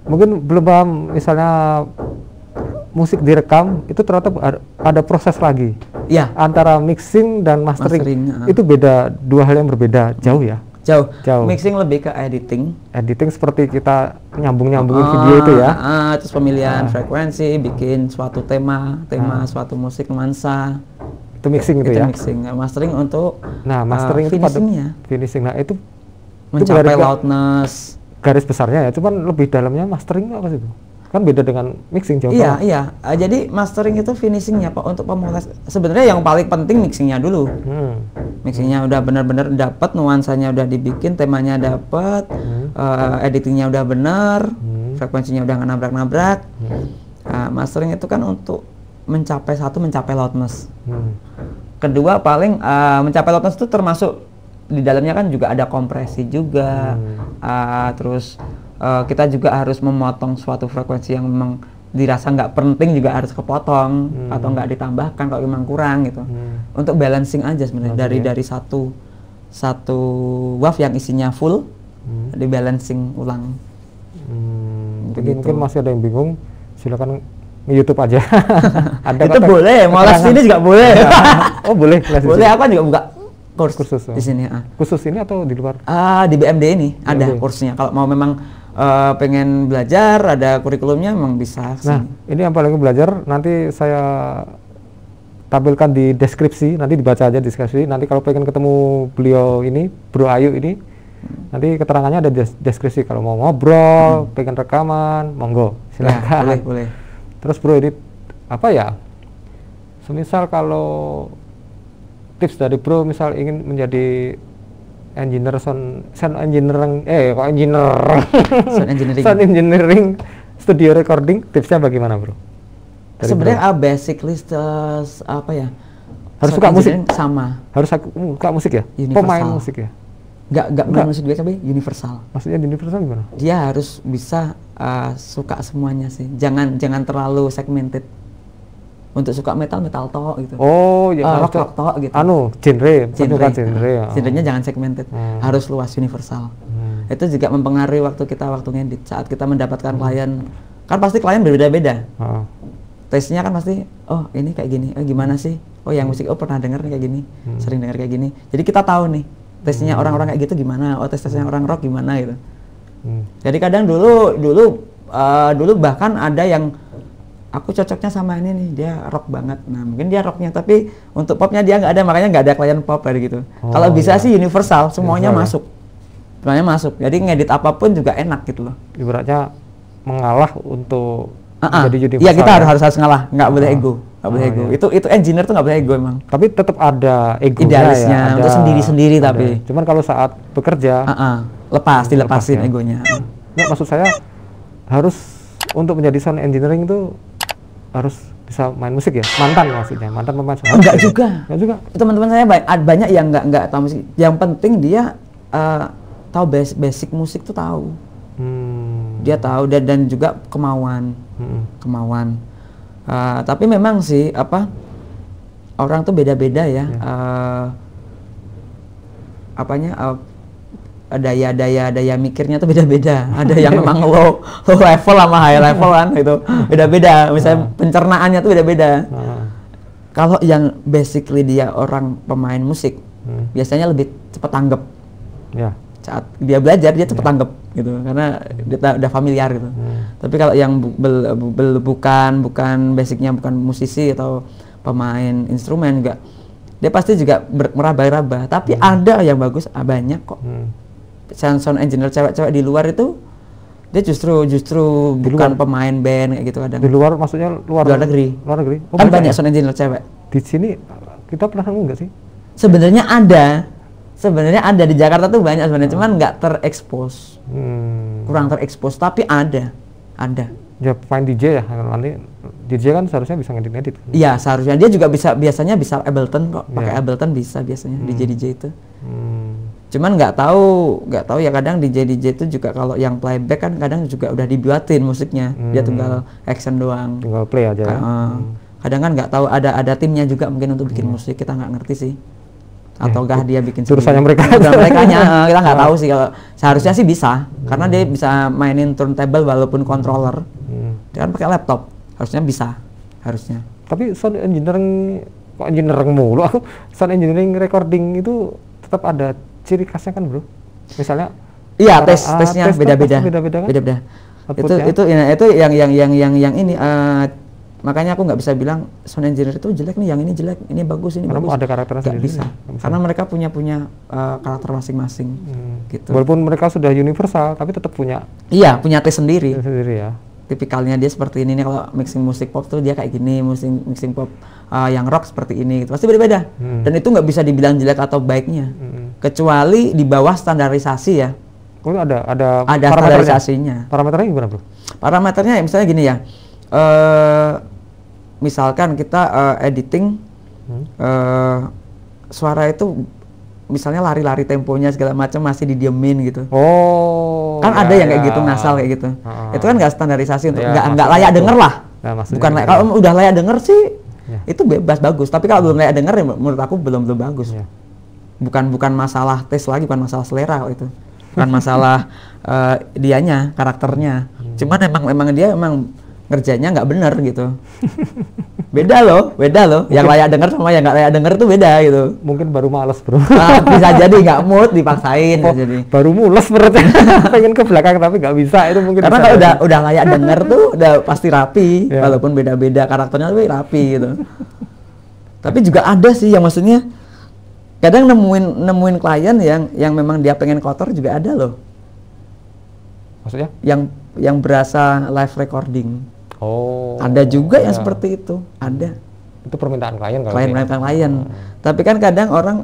mungkin belum paham, misalnya musik direkam itu ternyata ada proses lagi ya, antara mixing dan mastering. Itu beda, dua hal yang berbeda, jauh ya. Jauh. Mixing lebih ke editing seperti kita nyambungin video itu ya. Terus pemilihan frekuensi, bikin suatu tema suatu musik nuansa. Itu mixing itu ya. Mixing. Mastering untuk mastering finishingnya. Finishing. Nah, itu mencapai loudness. Garis besarnya ya, cuman lebih dalamnya mastering apa sih? Kan beda dengan mixing jauh. Iya. Jadi mastering itu finishingnya Pak, untuk pemulas. Sebenarnya yang paling penting mixingnya dulu. Mixingnya udah benar-benar dapat, nuansanya udah dibikin, temanya dapat, editingnya udah benar, frekuensinya udah nggak nabrak-nabrak. Mastering itu kan untuk mencapai loudness. Kedua paling mencapai loudness itu termasuk di dalamnya kan juga ada kompresi juga, terus kita juga harus memotong suatu frekuensi yang memang dirasa nggak penting juga harus kepotong atau nggak ditambahkan kalau memang kurang gitu, untuk balancing aja sebenarnya dari satu wave yang isinya full di balancing ulang. Mungkin masih ada yang bingung, silakan YouTube aja. Ada itu boleh, mau les sini juga boleh. Oh boleh, boleh. Aku juga buka kursus di sini. Khusus ini atau di luar? Di BMD ini ada kursnya. Kalau mau memang pengen belajar, ada kurikulumnya, memang bisa. Nah, ini yang paling belajar nanti saya tampilkan di deskripsi, nanti dibaca aja deskripsi. Nanti kalau pengen ketemu beliau ini, Bro Ayu ini, nanti keterangannya ada deskripsi. Kalau mau ngobrol, pengen rekaman, monggo, silakan. Ya, boleh. Terus Bro, ini apa ya? Semisal kalau tips dari Bro, misal ingin menjadi engineer sound engineering, sound engineering studio recording, tipsnya bagaimana Bro? Sebenarnya basically apa ya? Harus suka musik sama. Harus suka musik ya? Universal. Pemain musik ya? Enggak musik biasa, tapi universal. Maksudnya universal gimana? Dia harus bisa suka semuanya sih. Jangan terlalu segmented. Untuk suka metal toh gitu. Oh, ya rock toh gitu. Genre. Genrenya jangan segmented. Harus luas, universal. Itu juga mempengaruhi waktu ngedit. Saat kita mendapatkan klien, kan pasti klien berbeda-beda. Taste-nya kan pasti, oh ini kayak gini, gimana sih? Oh yang musik, pernah denger kayak gini, sering denger kayak gini. Jadi kita tahu nih, taste-nya orang-orang kayak gitu gimana, taste-nya orang rock gimana gitu. Jadi kadang dulu bahkan ada yang aku cocoknya sama ini nih, dia rock banget. Nah mungkin dia rocknya, tapi untuk popnya dia nggak ada, makanya nggak ada klien pop kayak gitu. Kalau bisa sih universal, semuanya masuk. Semuanya masuk. Jadi ngedit apapun juga enak gitu loh. Ibaratnya mengalah untuk jadi universal. Iya, kita harus ngalah, nggak boleh ego. Nggak boleh ego. Itu engineer tuh nggak boleh ego emang. Tapi tetap ada ego idealisnya ya, untuk sendiri-sendiri tapi. Cuman kalau saat bekerja dilepasin egonya. Nggak, maksud saya harus untuk menjadi sound engineering itu harus bisa main musik ya? Mantan pemain musik. Enggak juga. Teman-teman saya banyak yang nggak tahu musik. Yang penting dia tahu basic musik tuh tahu. Dia tahu dan juga kemauan. Tapi memang sih orang tuh beda-beda ya. Daya mikirnya tuh beda-beda. Ada yang memang low level sama high level kan, itu beda-beda. Misalnya pencernaannya tuh beda-beda. Kalau yang basically dia orang pemain musik, biasanya lebih cepat tanggap. Saat dia belajar dia cepat tanggap gitu, karena dia udah familiar gitu. Tapi kalau yang bukan basicnya, bukan musisi atau pemain instrumen juga, dia pasti juga meraba-raba. Tapi ada yang bagus, banyak kok. Sound engineer cewek-cewek di luar itu dia justru bukan pemain band kayak gitu kadang. Di luar maksudnya luar negeri. Kan banyak sound engineer cewek. Di sini kita pernah nemu nggak sih? Sebenarnya ada di Jakarta tuh banyak sebenarnya, cuman nggak terekspos. Kurang terekspos, tapi ada. Ya main DJ ya, nanti DJ kan seharusnya bisa ngedit-ngedit. Iya, seharusnya dia juga biasanya bisa Ableton kok, pakai Ableton bisa biasanya DJ itu. Cuman nggak tahu ya, kadang DJ itu juga kalau yang playback kan kadang juga udah dibuatin musiknya, dia tinggal action doang. Tinggal play aja ya. Kadang kan nggak tahu ada timnya juga mungkin untuk bikin musik, kita nggak ngerti sih. Ataukah dia bikin urusannya mereka kita nggak tahu sih. Kalau seharusnya sih bisa, karena dia bisa mainin turntable walaupun controller. Dia kan pakai laptop, harusnya bisa, harusnya. Tapi sound engineering, kok engineering mulu? Sound engineering recording itu tetap ada ciri khasnya kan bro? Misalnya? Iya, tesnya beda-beda. Kan? Itu yang ini. Makanya aku nggak bisa bilang sound engineer itu jelek nih, yang ini jelek, ini bagus, ini karena bagus. Ada karakternya sendiri. Bisa. Karena mereka punya karakter masing-masing. Gitu. Walaupun mereka sudah universal, tapi tetap punya. Iya, punya tes sendiri. Ya. Tipikalnya dia seperti ini nih, kalau mixing musik pop tuh dia kayak gini, mixing pop yang rock seperti ini, gitu. Pasti beda-beda. Dan itu nggak bisa dibilang jelek atau baiknya, kecuali di bawah standarisasi ya. Oh, ada standarisasinya. Parameternya gimana bro? Parameternya misalnya gini ya, misalkan kita editing suara itu misalnya lari-lari temponya segala macam masih didiemin gitu. Oh. Kan ada yang kayak gitu, ngasal kayak gitu. Itu kan nggak standarisasi, untuk nggak layak denger lah. Bukan layak. Kalau udah layak denger sih itu bebas bagus. Tapi kalau belum layak denger ya menurut aku belum bagus. Bukan masalah tes lagi, bukan masalah selera itu. Bukan masalah dianya, karakternya. Cuman emang dia ngerjainnya nggak bener gitu. Beda loh. Yang layak denger sama yang nggak layak denger itu beda gitu. Mungkin baru males bro. Bisa jadi nggak mood, dipaksain. Jadi baru mules berarti. Pengen ke belakang tapi nggak bisa, itu mungkin. Karena kalau udah layak denger tuh udah pasti rapi. Walaupun beda-beda karakternya tapi rapi gitu. Tapi juga ada sih yang maksudnya kadang nemuin klien yang memang dia pengen kotor juga ada loh. Maksudnya? Yang berasa live recording. Oh. Ada juga yang seperti itu, ada. Itu permintaan klien kalau klien. Tapi kan kadang orang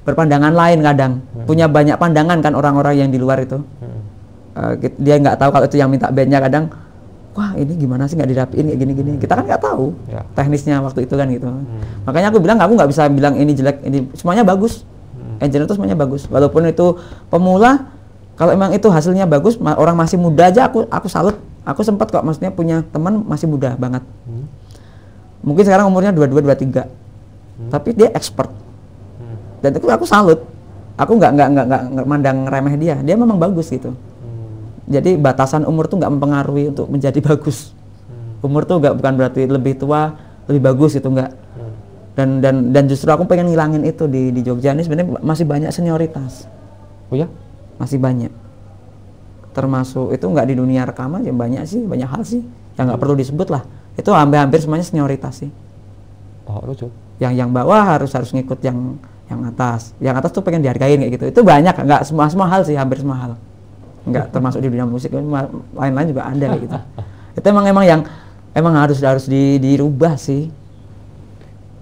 berpandangan lain kadang. Punya banyak pandangan kan orang-orang yang di luar itu. Dia nggak tahu kalau itu yang minta bandnya, kadang wah ini gimana sih nggak dirapiin kayak gini-gini. Kita kan nggak tahu teknisnya waktu itu kan gitu. Makanya aku bilang aku nggak bisa bilang ini jelek, ini semuanya bagus. Engineer itu semuanya bagus. Walaupun itu pemula, kalau emang itu hasilnya bagus, orang masih muda aja aku salut. Aku sempat kok maksudnya punya teman masih muda banget. Mungkin sekarang umurnya 22, 23. Tapi dia expert. Dan itu aku salut. Aku nggak mandang remeh dia. Dia memang bagus gitu. Jadi batasan umur tuh nggak mempengaruhi untuk menjadi bagus. Umur tuh bukan berarti lebih tua lebih bagus itu enggak. Dan justru aku pengen ngilangin itu di Jogja ini sebenarnya masih banyak senioritas. Oh ya? Masih banyak. Termasuk itu nggak di dunia rekaman ya, banyak hal sih yang nggak perlu disebut lah. Itu hampir semuanya senioritas sih. Oh, lucu. Yang bawah harus ngikut yang atas. Yang atas tuh pengen dihargain kayak gitu. Itu banyak, nggak semua hal sih, hampir semua hal. Nggak termasuk di dunia musik, lain-lain juga ada kayak gitu. Itu emang yang harus dirubah sih.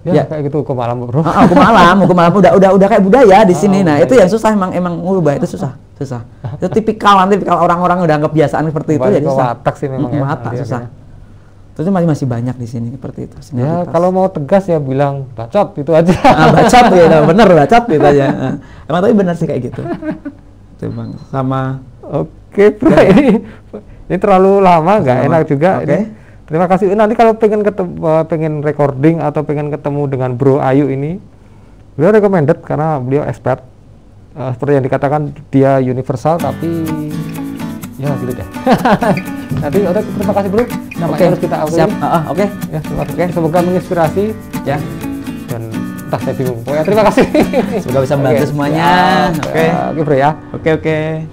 Ya, kayak gitu hukum alam bro. Hukum alam udah kayak budaya di sini. Nah itu yang susah emang ngubah itu susah. Itu tipikal orang-orang udah kebiasaan seperti itu jadi susah. Watak sih memang watak susah. Itu masih banyak di sini seperti itu. Ya kalau mau tegas ya bilang bacot itu aja. Bacot ya, bener bacot gitu aja. Emang tapi bener sih kayak gitu. Itu bang sama. Oke bro, ini terlalu lama nggak enak juga. Oke. Terima kasih. Nanti kalau pengen recording atau pengen ketemu dengan Bro Ayu ini, beliau recommended karena beliau expert. Seperti yang dikatakan dia universal tapi ya gitu deh. Nanti terima kasih Bro. Namanya harus kita akhiri. Siap. Oke. Ya, terima kasih. Semoga menginspirasi ya. Dan entah saya bingung. Pokoknya terima kasih. Semoga bisa membantu semuanya. Oke Bro ya. Oke.